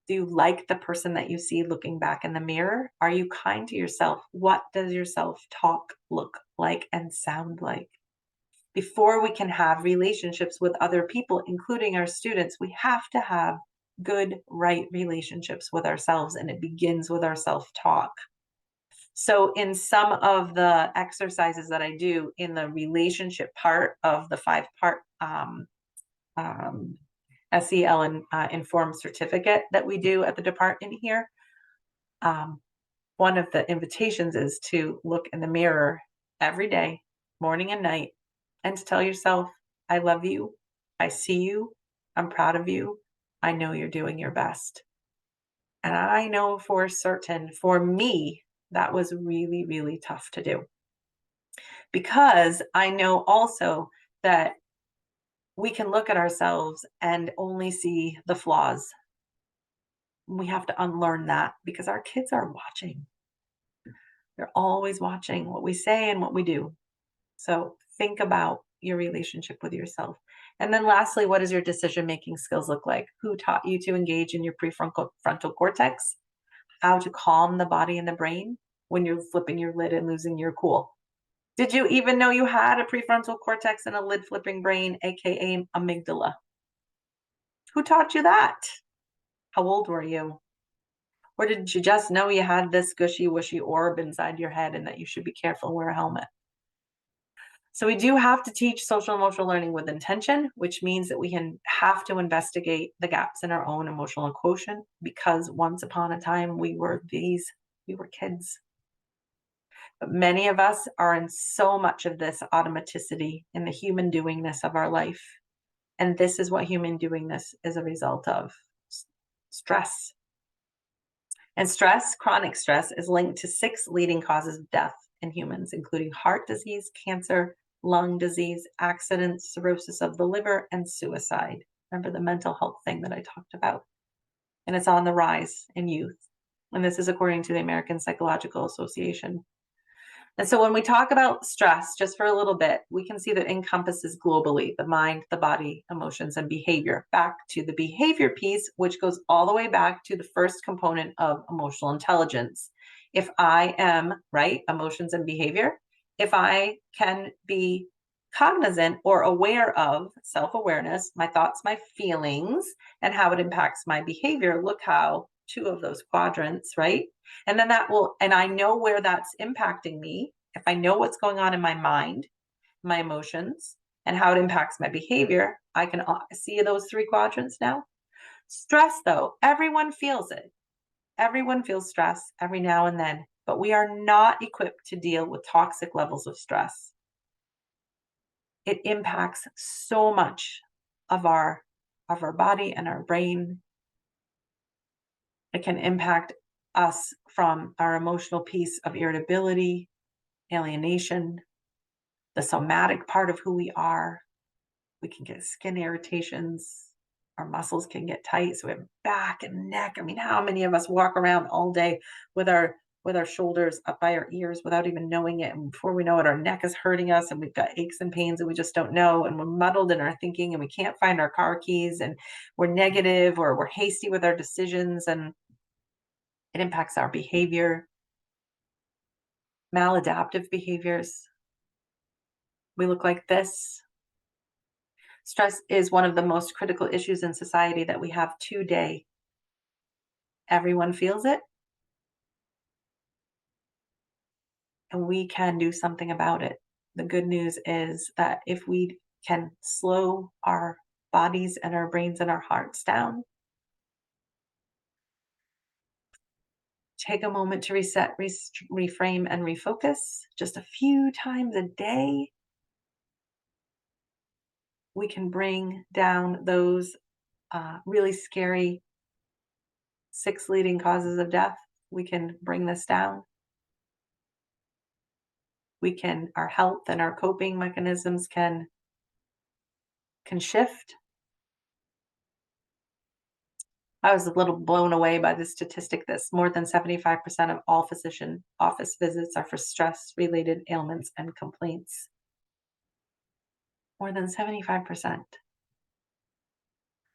Do you like the person that you see looking back in the mirror? Are you kind to yourself? What does your self-talk look like and sound like? Before we can have relationships with other people, including our students, we have to have good, right relationships with ourselves, and it begins with our self-talk. So in some of the exercises that I do in the relationship part of the 5-part SEL and informed certificate that we do at the department here, one of the invitations is to look in the mirror every day, morning and night, and to tell yourself, I love you, I see you, I'm proud of you, I know you're doing your best. And I know for certain, for me, that was really, really tough to do. Because I know also that we can look at ourselves and only see the flaws. We have to unlearn that because our kids are watching. They're always watching what we say and what we do. So think about your relationship with yourself. And then lastly, what does your decision-making skills look like? Who taught you to engage in your prefrontal cortex? How to calm the body and the brain when you're flipping your lid and losing your cool? Did you even know you had a prefrontal cortex and a lid flipping brain, aka amygdala? Who taught you that? How old were you? Or did you just know you had this gushy wishy orb inside your head and that you should be careful and wear a helmet? So we do have to teach social emotional learning with intention, which means that we have to investigate the gaps in our own emotional quotient, because once upon a time we were kids. But many of us are in so much of this automaticity in the human doingness of our life. And this is what human doingness is a result of: stress. And stress, chronic stress, is linked to 6 leading causes of death in humans, including heart disease, cancer, lung disease, accidents, cirrhosis of the liver, and suicide. Remember the mental health thing that I talked about? And it's on the rise in youth. And this is according to the American Psychological Association. And so when we talk about stress, just for a little bit, we can see that it encompasses globally the mind, the body, emotions, and behavior. Back to the behavior piece, which goes all the way back to the first component of emotional intelligence. If I am, right, emotions and behavior, if I can be cognizant or aware of self-awareness, my thoughts, my feelings, and how it impacts my behavior, look how 2 of those quadrants, right? And then and I know where that's impacting me. If I know what's going on in my mind, my emotions, and how it impacts my behavior, I can see those 3 quadrants now. Stress, though, everyone feels it. Everyone feels stress every now and then, but we are not equipped to deal with toxic levels of stress. It impacts so much of our body and our brain. It can impact us from our emotional piece of irritability, alienation, the somatic part of who we are. We can get skin irritations. Our muscles can get tight. So we have back and neck. I mean, how many of us walk around all day with our shoulders up by our ears without even knowing it? And before we know it, our neck is hurting us and we've got aches and pains and we just don't know. And we're muddled in our thinking and we can't find our car keys and we're negative or we're hasty with our decisions, and it impacts our behavior. Maladaptive behaviors. We look like this. Stress is one of the most critical issues in society that we have today. Everyone feels it, and we can do something about it. The good news is that if we can slow our bodies and our brains and our hearts down, take a moment to reset, reframe, and refocus just a few times a day, we can bring down those really scary 6 leading causes of death. We can bring this down. Our health and our coping mechanisms can shift. I was a little blown away by the statistic that more than 75% of all physician office visits are for stress-related ailments and complaints. More than 75%.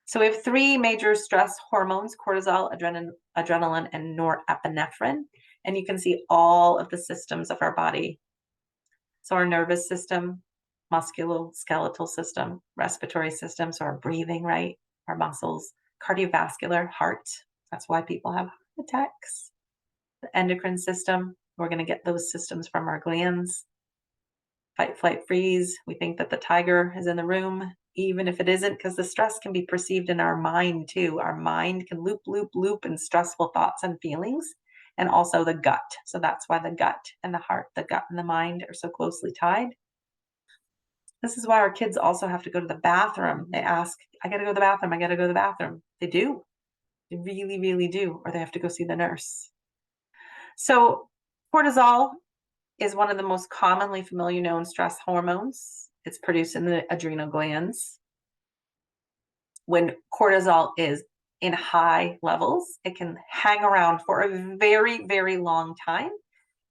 So we have 3 major stress hormones: cortisol, adrenaline, and norepinephrine. And you can see all of the systems of our body. So our nervous system, musculoskeletal system, respiratory system, so our breathing, right? Our muscles, cardiovascular, heart. That's why people have heart attacks. The endocrine system, we're going to get those systems from our glands. Fight, flight, freeze. We think that the tiger is in the room, even if it isn't, because the stress can be perceived in our mind too. Our mind can loop in stressful thoughts and feelings, and also the gut. So that's why the gut and the heart, the gut and the mind are so closely tied. This is why our kids also have to go to the bathroom. They ask, I got to go to the bathroom. I got to go to the bathroom. They do. They really, really do. Or they have to go see the nurse. So cortisol is one of the most commonly familiar known stress hormones. It's produced in the adrenal glands. When cortisol is in high levels, it can hang around for a very, very long time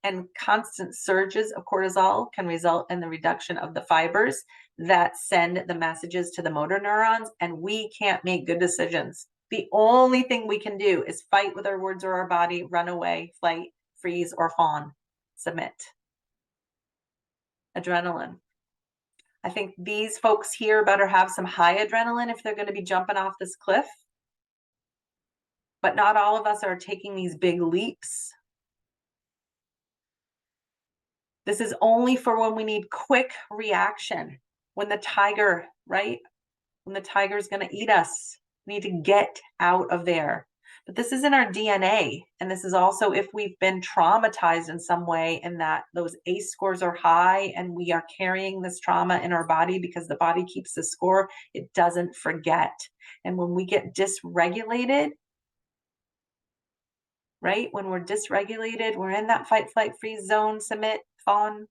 and constant surges of cortisol can result in the reduction of the fibers that send the messages to the motor neurons, and we can't make good decisions. The only thing we can do is fight with our words or our body, run away, flight, freeze, or fawn, submit. Adrenaline. I think these folks here better have some high adrenaline if they're going to be jumping off this cliff. But not all of us are taking these big leaps. This is only for when we need quick reaction. When the tiger, right? When the tiger is going to eat us, we need to get out of there. But this is in our DNA. And this is also if we've been traumatized in some way and that those ACE scores are high and we are carrying this trauma in our body because the body keeps the score, it doesn't forget. And when we get dysregulated, right? When we're dysregulated, we're in that fight, flight, freeze zone, submit, fawn.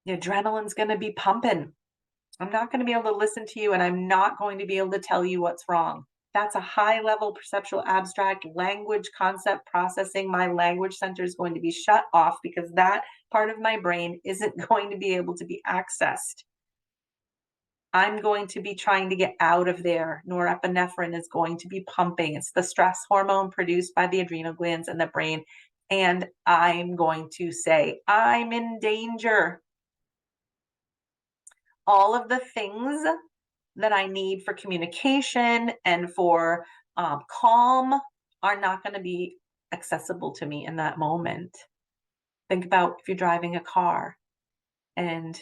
The adrenaline's going to be pumping. I'm not going to be able to listen to you, and I'm not going to be able to tell you what's wrong. That's a high level perceptual abstract language concept processing. My language center is going to be shut off because that part of my brain isn't going to be able to be accessed. I'm going to be trying to get out of there. Norepinephrine is going to be pumping. It's the stress hormone produced by the adrenal glands and the brain. And I'm going to say, I'm in danger. All of the things that I need for communication and for calm are not going to be accessible to me in that moment. Think about if you're driving a car and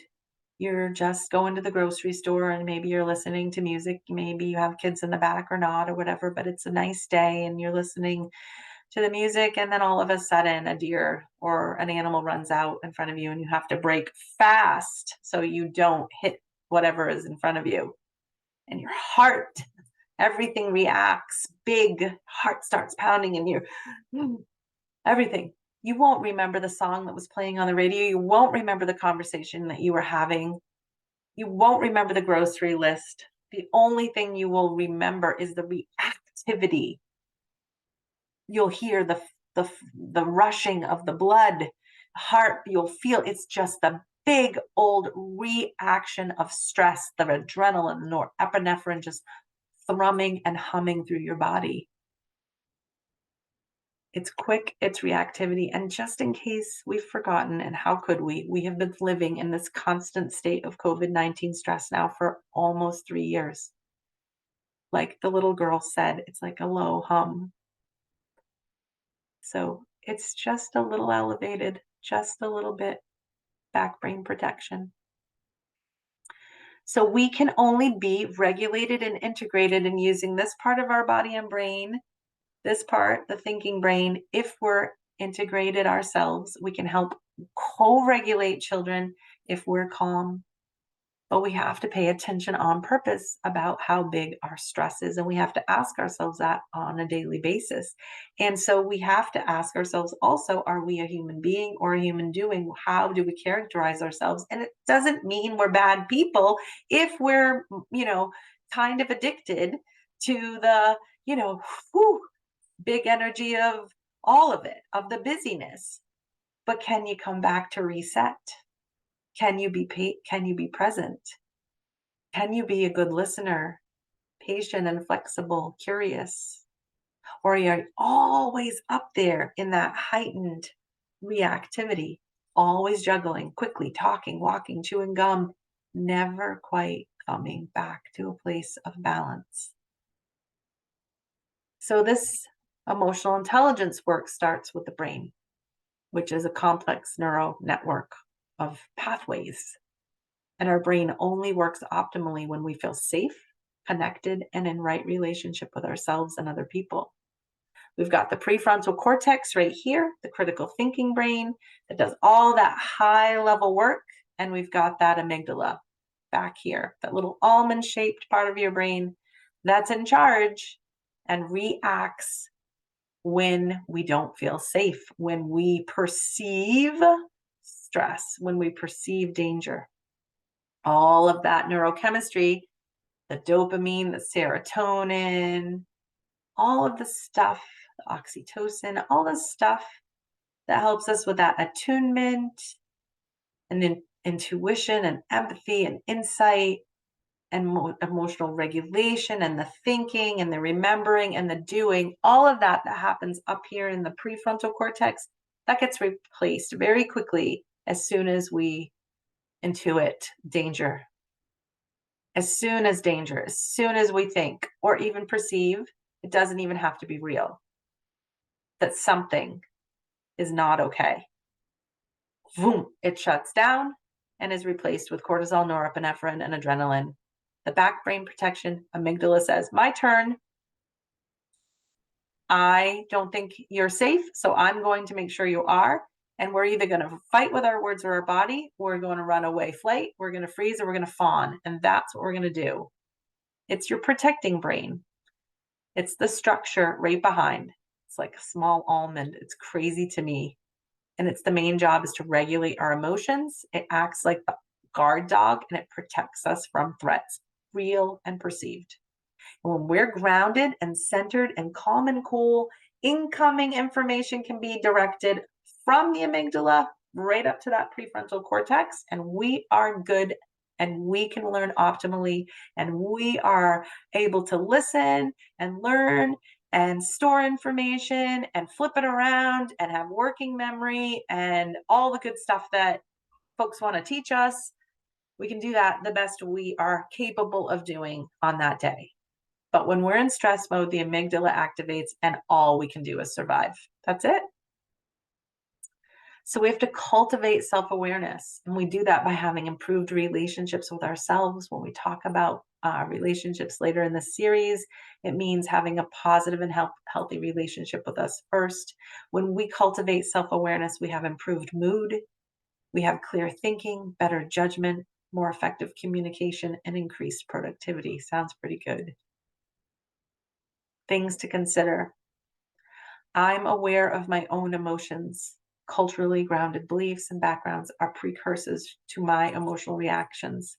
you're just going to the grocery store and maybe you're listening to music, maybe you have kids in the back or not or whatever, but it's a nice day and you're listening to the music, and then all of a sudden a deer or an animal runs out in front of you and you have to brake fast so you don't hit whatever is in front of you. And your heart, everything reacts, big heart starts pounding in you. Everything. You won't remember the song that was playing on the radio. You won't remember the conversation that you were having. You won't remember the grocery list. The only thing you will remember is the reactivity. You'll hear the rushing of the blood, heart. You'll feel it's just the big old reaction of stress, the adrenaline, norepinephrine just thrumming and humming through your body. It's quick, it's reactivity. And just in case we've forgotten, and how could we have been living in this constant state of COVID-19 stress now for almost 3 years. Like the little girl said, it's like a low hum. So it's just a little elevated, just a little bit back brain protection. So we can only be regulated and integrated in using this part of our body and brain, this part, the thinking brain, if we're integrated ourselves. We can help co-regulate children if we're calm. But we have to pay attention on purpose about how big our stress is. And we have to ask ourselves that on a daily basis. And so we have to ask ourselves also, are we a human being or a human doing? How do we characterize ourselves? And it doesn't mean we're bad people if we're, kind of addicted to the, big energy of all of it, of the busyness. But can you come back to reset? Can you be present? Can you be a good listener, patient and flexible, curious? Or are you always up there in that heightened reactivity, always juggling, quickly talking, walking, chewing gum, never quite coming back to a place of balance? So this emotional intelligence work starts with the brain, which is a complex neural network of pathways. And our brain only works optimally when we feel safe, connected, and in right relationship with ourselves and other people. We've got the prefrontal cortex right here, the critical thinking brain that does all that high level work. And we've got that amygdala back here, that little almond shaped part of your brain that's in charge and reacts when we don't feel safe, when we perceive stress, when we perceive danger. All of that neurochemistry, the dopamine, the serotonin, all of the stuff, the oxytocin, all the stuff that helps us with that attunement and intuition and empathy and insight and emotional regulation and the thinking and the remembering and the doing, all of that that happens up here in the prefrontal cortex, that gets replaced very quickly as soon as we intuit danger. As soon as danger, as soon as we think or even perceive, it doesn't even have to be real, that something is not okay. Boom, it shuts down and is replaced with cortisol, norepinephrine, and adrenaline. The back brain protection amygdala says, my turn. I don't think you're safe, so I'm going to make sure you are. And we're either going to fight with our words or our body, or we're going to run away, flight, we're going to freeze, or we're going to fawn. And that's what we're going to do. It's your protecting brain. It's the structure right behind. It's like a small almond. It's crazy to me. And its the main job is to regulate our emotions. It acts like the guard dog and it protects us from threats, real and perceived. And when we're grounded and centered and calm and cool, incoming information can be directed from the amygdala right up to that prefrontal cortex, and we are good and we can learn optimally, and we are able to listen and learn and store information and flip it around and have working memory and all the good stuff that folks want to teach us. We can do that the best we are capable of doing on that day. But when we're in stress mode, the amygdala activates and all we can do is survive. That's it. So we have to cultivate self-awareness. And we do that by having improved relationships with ourselves. When we talk about relationships later in the series, it means having a positive and healthy relationship with us first. When we cultivate self-awareness, we have improved mood, we have clear thinking, better judgment, more effective communication, and increased productivity. Sounds pretty good. Things to consider. I'm aware of my own emotions. Culturally grounded beliefs and backgrounds are precursors to my emotional reactions.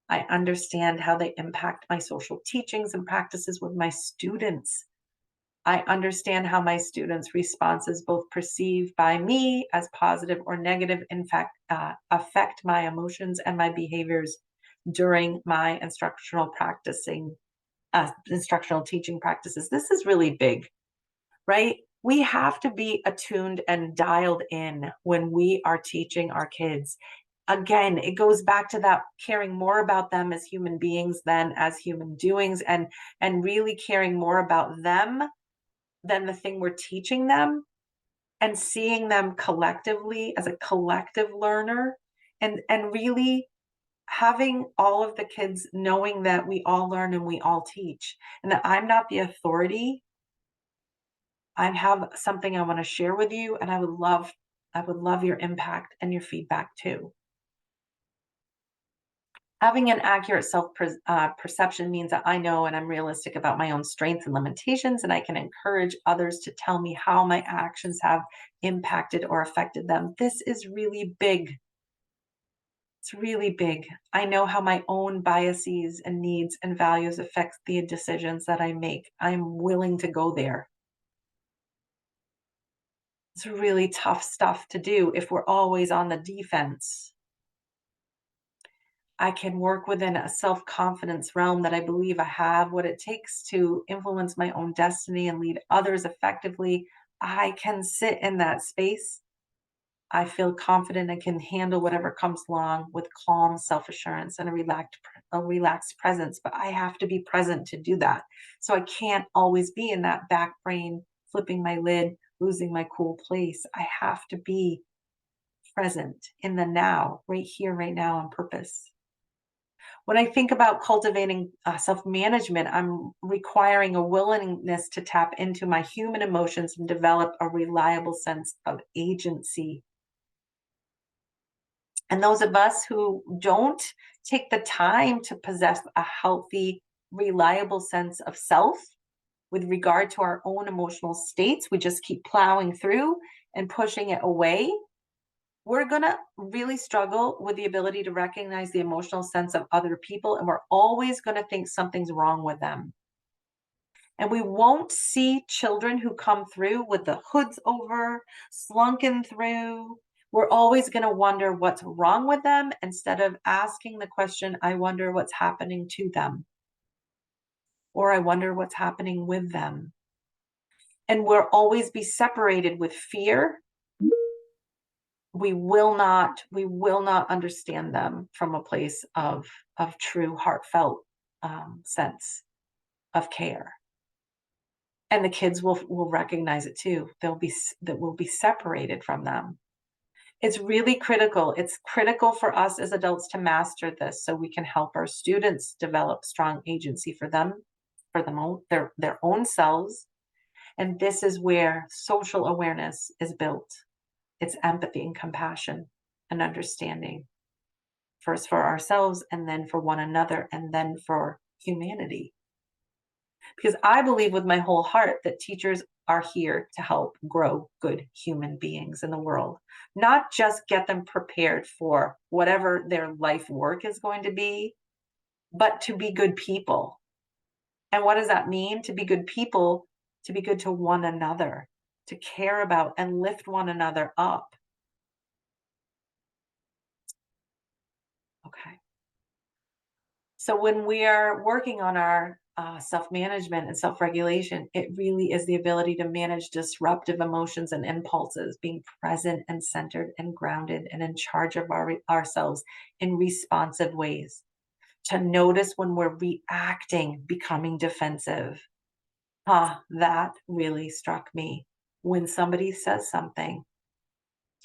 I understand how they impact my social teachings and practices with my students. I understand how my students' responses, both perceived by me as positive or negative, in fact, affect my emotions and my behaviors during my instructional teaching practices. This is really big, right? We have to be attuned and dialed in when we are teaching our kids. Again, it goes back to that caring more about them as human beings than as human doings, and really caring more about them than the thing we're teaching them, and seeing them collectively as a collective learner, and really having all of the kids knowing that we all learn and we all teach, and that I'm not the authority. I have something I want to share with you, and I would love your impact and your feedback too. Having an accurate perception means that I know and I'm realistic about my own strengths and limitations, and I can encourage others to tell me how my actions have impacted or affected them. This is really big. It's really big. I know how my own biases and needs and values affect the decisions that I make. I'm willing to go there. It's really tough stuff to do if we're always on the defense. I can work within a self-confidence realm that I believe I have what it takes to influence my own destiny and lead others effectively. I can sit in that space. I feel confident I can handle whatever comes along with calm self-assurance and a relaxed presence, but I have to be present to do that. So I can't always be in that back brain, flipping my lid, losing my cool place. I have to be present in the now, right here, right now, on purpose. When I think about cultivating self-management, I'm requiring a willingness to tap into my human emotions and develop a reliable sense of agency. And those of us who don't take the time to possess a healthy, reliable sense of self with regard to our own emotional states, we just keep plowing through and pushing it away. We're going to really struggle with the ability to recognize the emotional sense of other people, and we're always going to think something's wrong with them. And we won't see children who come through with the hoods over, slunking through. We're always going to wonder what's wrong with them instead of asking the question, I wonder what's happening to them, or I wonder what's happening with them. And we'll always be separated with fear. We will not understand them from a place of true heartfelt sense of care. And the kids will recognize it too. That we'll be separated from them. It's really critical. It's critical for us as adults to master this so we can help our students develop strong agency for their own selves. And this is where social awareness is built. It's empathy and compassion and understanding, first for ourselves and then for one another and then for humanity. Because I believe with my whole heart that teachers are here to help grow good human beings in the world, not just get them prepared for whatever their life work is going to be, but to be good people. And what does that mean? To be good people, to be good to one another, to care about and lift one another up. Okay. So when we are working on our self-management and self-regulation, it really is the ability to manage disruptive emotions and impulses, being present and centered and grounded and in charge of ourselves in responsive ways. To notice when we're reacting, becoming defensive. That really struck me. When somebody says something,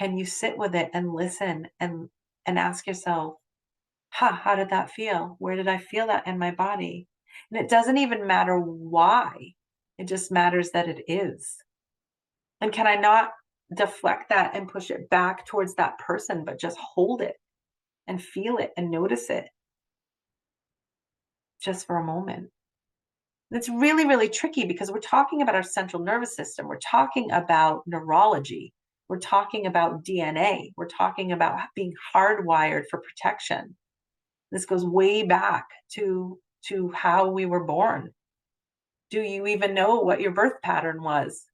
can you sit with it and listen and ask yourself, how did that feel? Where did I feel that in my body? And it doesn't even matter why. It just matters that it is. And can I not deflect that and push it back towards that person, but just hold it and feel it and notice it just for a moment? It's really, really tricky because we're talking about our central nervous system. We're talking about neurology. We're talking about DNA. We're talking about being hardwired for protection. This goes way back to how we were born. Do you even know what your birth pattern was?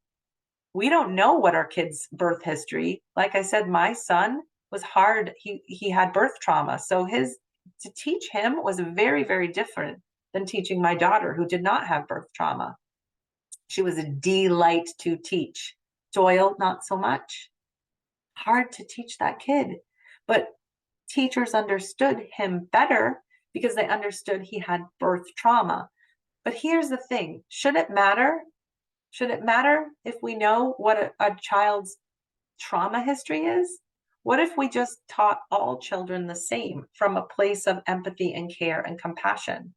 We don't know what our kids' birth history. Like I said, my son was hard. He had birth trauma. So to teach him was very, very different than teaching my daughter who did not have birth trauma. She was a delight to teach. Doyle, not so much. Hard to teach that kid. But teachers understood him better because they understood he had birth trauma. But here's the thing. Should it matter? Should it matter if we know what a child's trauma history is? What if we just taught all children the same from a place of empathy and care and compassion?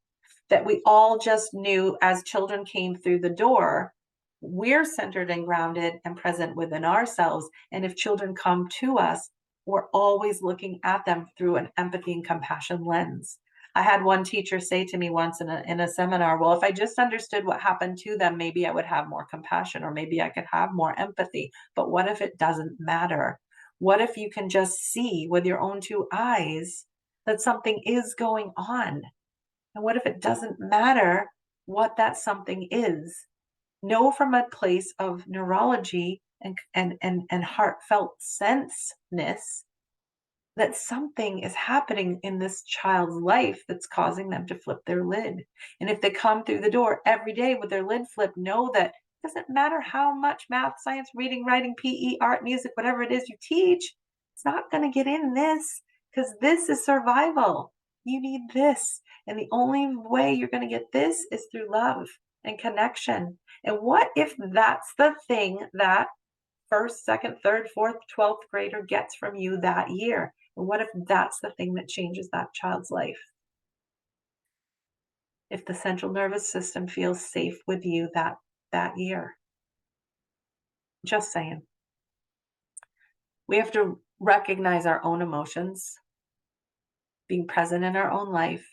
That we all just knew as children came through the door, we're centered and grounded and present within ourselves. And if children come to us, we're always looking at them through an empathy and compassion lens. I had one teacher say to me once in a seminar, well, if I just understood what happened to them, maybe I would have more compassion or maybe I could have more empathy. But what if it doesn't matter? What if you can just see with your own two eyes that something is going on? And what if it doesn't matter what that something is? Know from a place of neurology and heartfelt senseness that something is happening in this child's life that's causing them to flip their lid. And if they come through the door every day with their lid flipped, know that it doesn't matter how much math, science, reading, writing, PE, art, music, whatever it is you teach, it's not going to get in this because this is survival. You need this. And the only way you're going to get this is through love and connection. And what if that's the thing that first, second, third, fourth, 12th grader gets from you that year? And what if that's the thing that changes that child's life? If the central nervous system feels safe with you that year. Just saying. We have to recognize our own emotions, being present in our own life,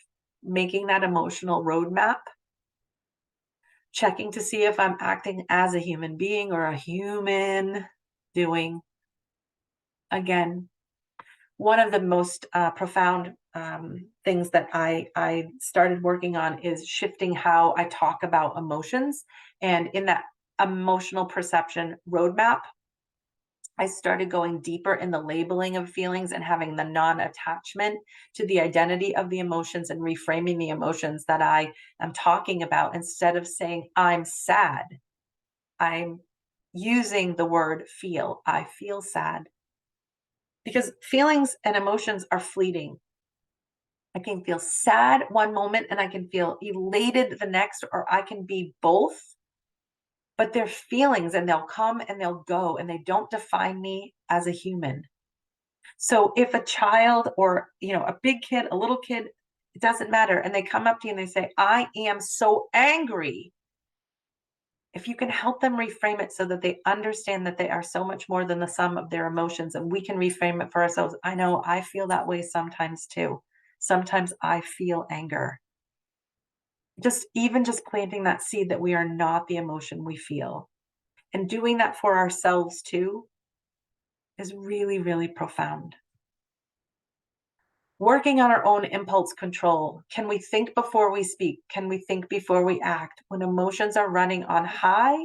making that emotional roadmap, checking to see if I'm acting as a human being or a human doing. Again, one of the most profound things that I started working on is shifting how I talk about emotions. And in that emotional perception roadmap, I started going deeper in the labeling of feelings and having the non-attachment to the identity of the emotions and reframing the emotions that I am talking about. Instead of saying, I'm sad, I'm using the word feel. I feel sad. Because feelings and emotions are fleeting. I can feel sad one moment and I can feel elated the next, or I can be both. But they're feelings and they'll come and they'll go and they don't define me as a human. So if a child or, a big kid, a little kid, it doesn't matter, and they come up to you and they say, I am so angry. If you can help them reframe it so that they understand that they are so much more than the sum of their emotions, and we can reframe it for ourselves. I know I feel that way sometimes too. Sometimes I feel anger. Just planting that seed that we are not the emotion we feel, and doing that for ourselves too is really, really profound. Working on our own impulse control. Can we think before we speak? Can we think before we act? When emotions are running on high,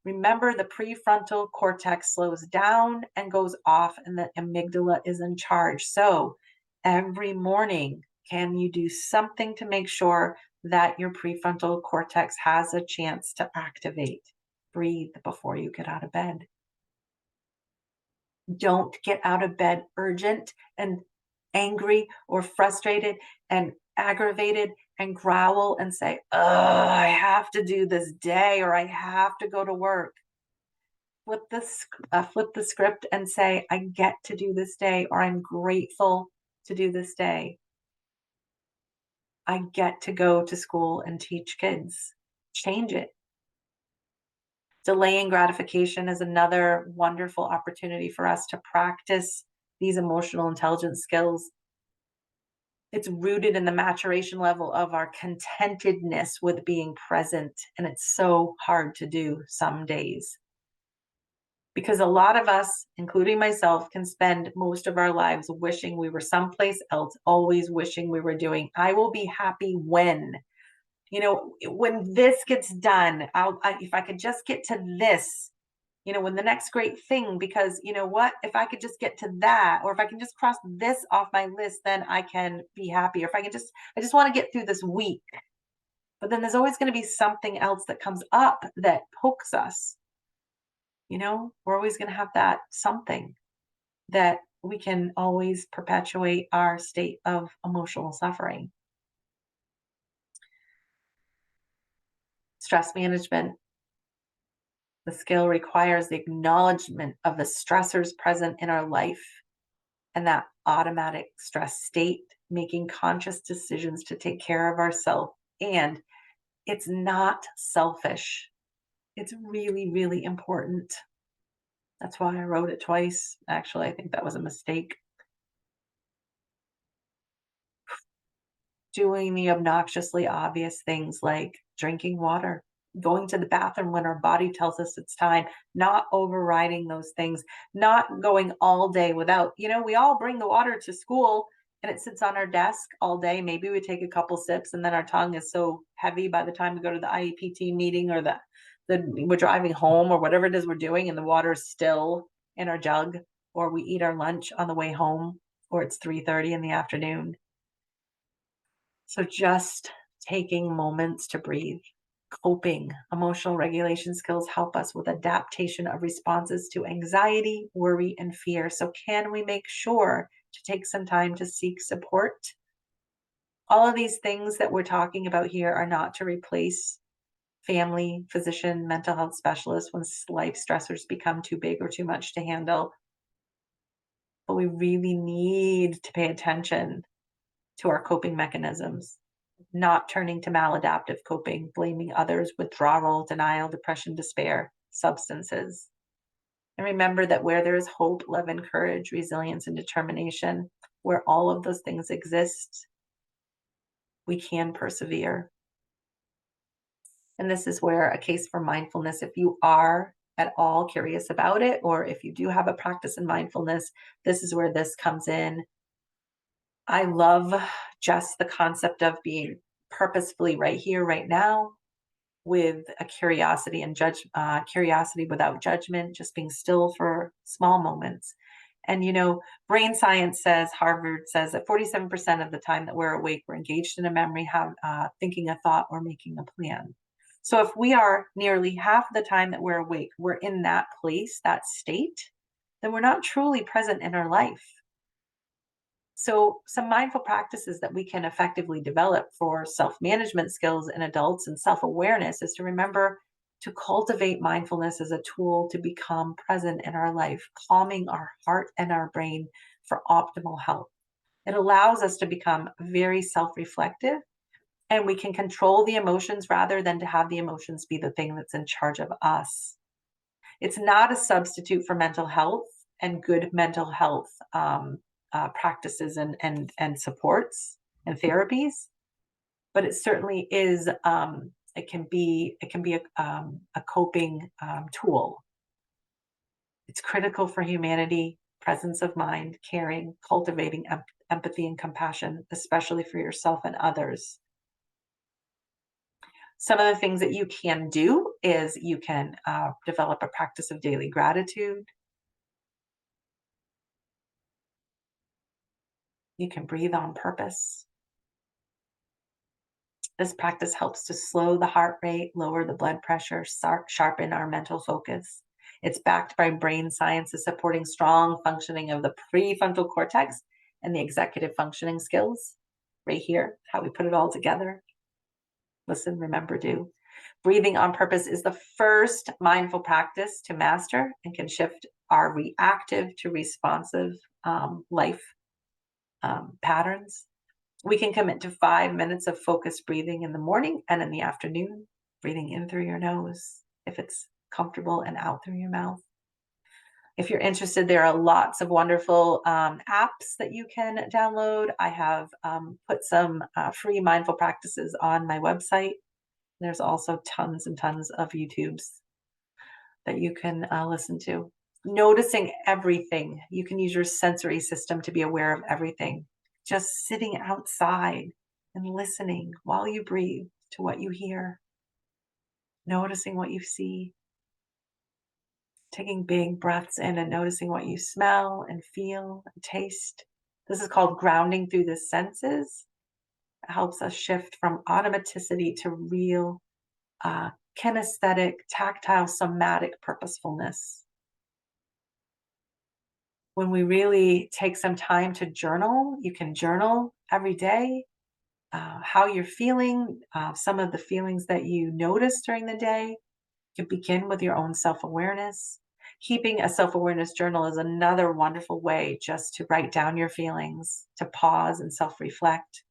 remember the prefrontal cortex slows down and goes off, and the amygdala is in charge. So every morning, can you do something to make sure that your prefrontal cortex has a chance to activate? Breathe before you get out of bed. Don't get out of bed urgent and angry or frustrated and aggravated and growl and say, oh, I have to do this day, or I have to go to work. Flip the script and say, I get to do this day, or I'm grateful to do this day. I get to go to school and teach kids. Change it. Delaying gratification is another wonderful opportunity for us to practice these emotional intelligence skills. It's rooted in the maturation level of our contentedness with being present. And it's so hard to do some days. Because a lot of us, including myself, can spend most of our lives wishing we were someplace else, always wishing we were doing, I will be happy when this gets done, if I could just get to this, when the next great thing, because if I could just get to that, or if I can just cross this off my list, then I can be happy. Or if I just want to get through this week. But then there's always going to be something else that comes up that pokes us. We're always going to have that something that we can always perpetuate our state of emotional suffering. Stress management. The skill requires the acknowledgement of the stressors present in our life and that automatic stress state, making conscious decisions to take care of ourselves. And it's not selfish. It's really, really important. That's why I wrote it twice. Actually, I think that was a mistake. Doing the obnoxiously obvious things like drinking water, going to the bathroom when our body tells us it's time, not overriding those things, not going all day without, we all bring the water to school and it sits on our desk all day. Maybe we take a couple sips and then our tongue is so heavy by the time we go to the IEPT meeting, or we're driving home, or whatever it is we're doing, and the water is still in our jug, or we eat our lunch on the way home, or it's 3:30 in the afternoon. So just taking moments to breathe. Coping, emotional regulation skills help us with adaptation of responses to anxiety, worry, and fear. So can we make sure to take some time to seek support? All of these things that we're talking about here are not to replace family, physician, mental health specialists when life stressors become too big or too much to handle. But we really need to pay attention to our coping mechanisms. Not turning to maladaptive coping, blaming others, withdrawal, denial, depression, despair, substances. And remember that where there is hope, love, and courage, resilience, and determination, where all of those things exist, we can persevere. And this is where a case for mindfulness, if you are at all curious about it, or if you do have a practice in mindfulness, this is where this comes in. I love just the concept of being purposefully right here, right now, with a curiosity and curiosity without judgment, just being still for small moments. And brain science says, Harvard says that 47% of the time that we're awake, we're engaged in a memory, thinking a thought, or making a plan. So if we are nearly half the time that we're awake, we're in that place, that state, then we're not truly present in our life. So, some mindful practices that we can effectively develop for self management skills in adults and self awareness is to remember to cultivate mindfulness as a tool to become present in our life, calming our heart and our brain for optimal health. It allows us to become very self reflective, and we can control the emotions rather than to have the emotions be the thing that's in charge of us. It's not a substitute for mental health and good mental health practices and supports and therapies, but it certainly is. It can be a coping tool. It's critical for humanity, presence of mind, caring, cultivating empathy and compassion, especially for yourself and others. Some of the things that you can do is you can develop a practice of daily gratitude. You can breathe on purpose. This practice helps to slow the heart rate, lower the blood pressure, sharpen our mental focus. It's backed by brain sciences supporting strong functioning of the prefrontal cortex and the executive functioning skills. Right here, how we put it all together. Listen, remember, do. Breathing on purpose is the first mindful practice to master and can shift our reactive to responsive life patterns. We can commit to 5 minutes of focused breathing in the morning and in the afternoon, breathing in through your nose if it's comfortable and out through your mouth. If you're interested, there are lots of wonderful apps that you can download. I have put some free mindful practices on my website. There's also tons and tons of YouTubes that you can listen to. Noticing everything. You can use your sensory system to be aware of everything. Just sitting outside and listening while you breathe to what you hear. Noticing what you see. Taking big breaths in and noticing what you smell and feel and taste. This is called grounding through the senses. It helps us shift from automaticity to real kinesthetic, tactile, somatic purposefulness. When we really take some time to journal, you can journal every day how you're feeling, some of the feelings that you notice during the day. You can begin with your own self awareness. Keeping a self awareness journal is another wonderful way just to write down your feelings, to pause and self reflect.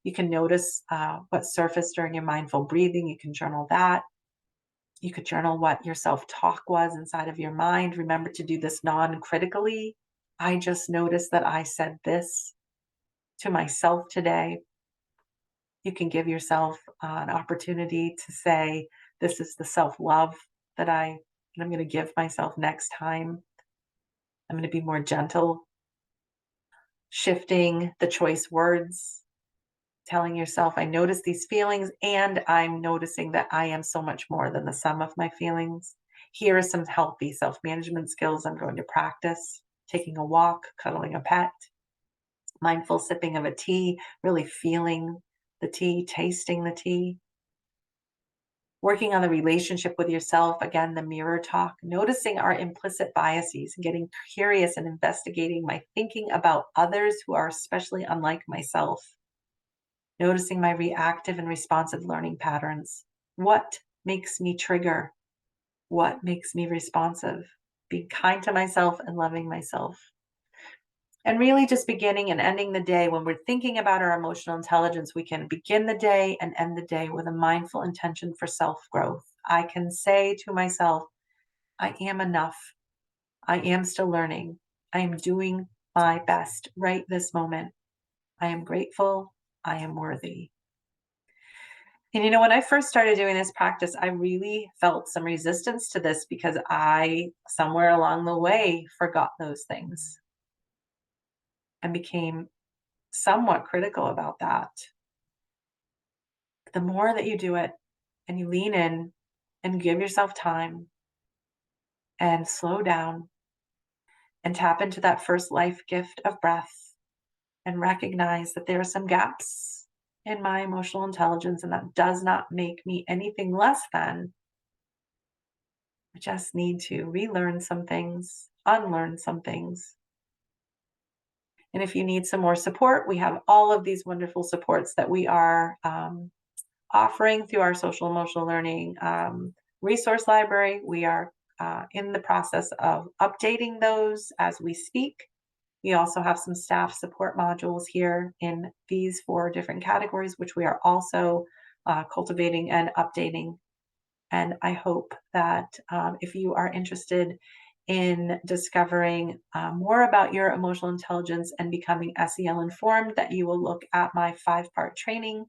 You can notice what surfaced during your mindful breathing. You can journal that. You could journal what your self talk was inside of your mind. Remember to do this non critically. I just noticed that I said this to myself today. You can give yourself an opportunity to say, this is the self love that I'm going to give myself next time. I'm going to be more gentle. Shifting the choice words, telling yourself, I notice these feelings and I'm noticing that I am so much more than the sum of my feelings. Here are some healthy self-management skills I'm going to practice. Taking a walk, cuddling a pet, mindful sipping of a tea, really feeling the tea, tasting the tea. Working on the relationship with yourself, again, the mirror talk, noticing our implicit biases and getting curious and investigating my thinking about others who are especially unlike myself. Noticing my reactive and responsive learning patterns. What makes me trigger? What makes me responsive? Being kind to myself and loving myself. And really just beginning and ending the day when we're thinking about our emotional intelligence, we can begin the day and end the day with a mindful intention for self-growth. I can say to myself, I am enough. I am still learning. I am doing my best right this moment. I am grateful. I am worthy. And when I first started doing this practice, I really felt some resistance to this because I, somewhere along the way, forgot those things and became somewhat critical about that. The more that you do it and you lean in and give yourself time and slow down and tap into that first life gift of breath and recognize that there are some gaps in my emotional intelligence, and that does not make me anything less than. I just need to relearn some things, unlearn some things. And if you need some more support, we have all of these wonderful supports that we are offering through our social emotional learning resource library. We are in the process of updating those as we speak. We also have some staff support modules here in these 4 different categories, which we are also cultivating and updating. And I hope that if you are interested in discovering more about your emotional intelligence and becoming SEL informed, that you will look at my 5-part training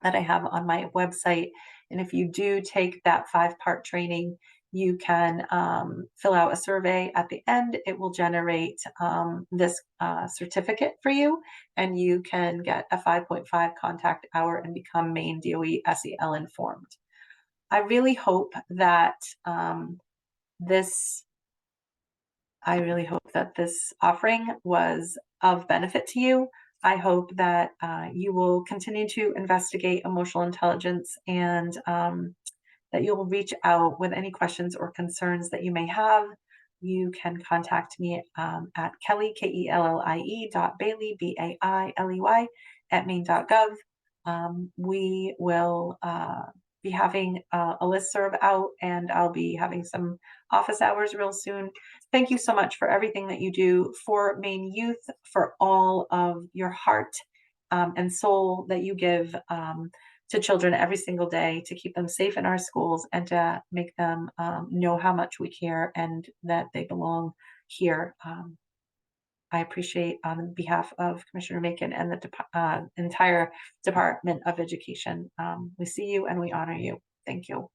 that I have on my website. And if you do take that 5-part training, you can fill out a survey at the end. It will generate this certificate for you, and you can get a 5.5 contact hour and become Maine DOE SEL informed. I really hope that this offering was of benefit to you. I hope that you will continue to investigate emotional intelligence, and that you'll reach out with any questions or concerns that you may have. You can contact me at Kelly, KELLIE .Bailey, BAILEY at maine.gov. We will be having a listserv out, and I'll be having some office hours real soon. Thank you so much for everything that you do for Maine youth, for all of your heart and soul that you give to children every single day, to keep them safe in our schools and to make them know how much we care and that they belong here. I appreciate, on behalf of Commissioner Macon and the entire Department of Education, we see you and we honor you. Thank you.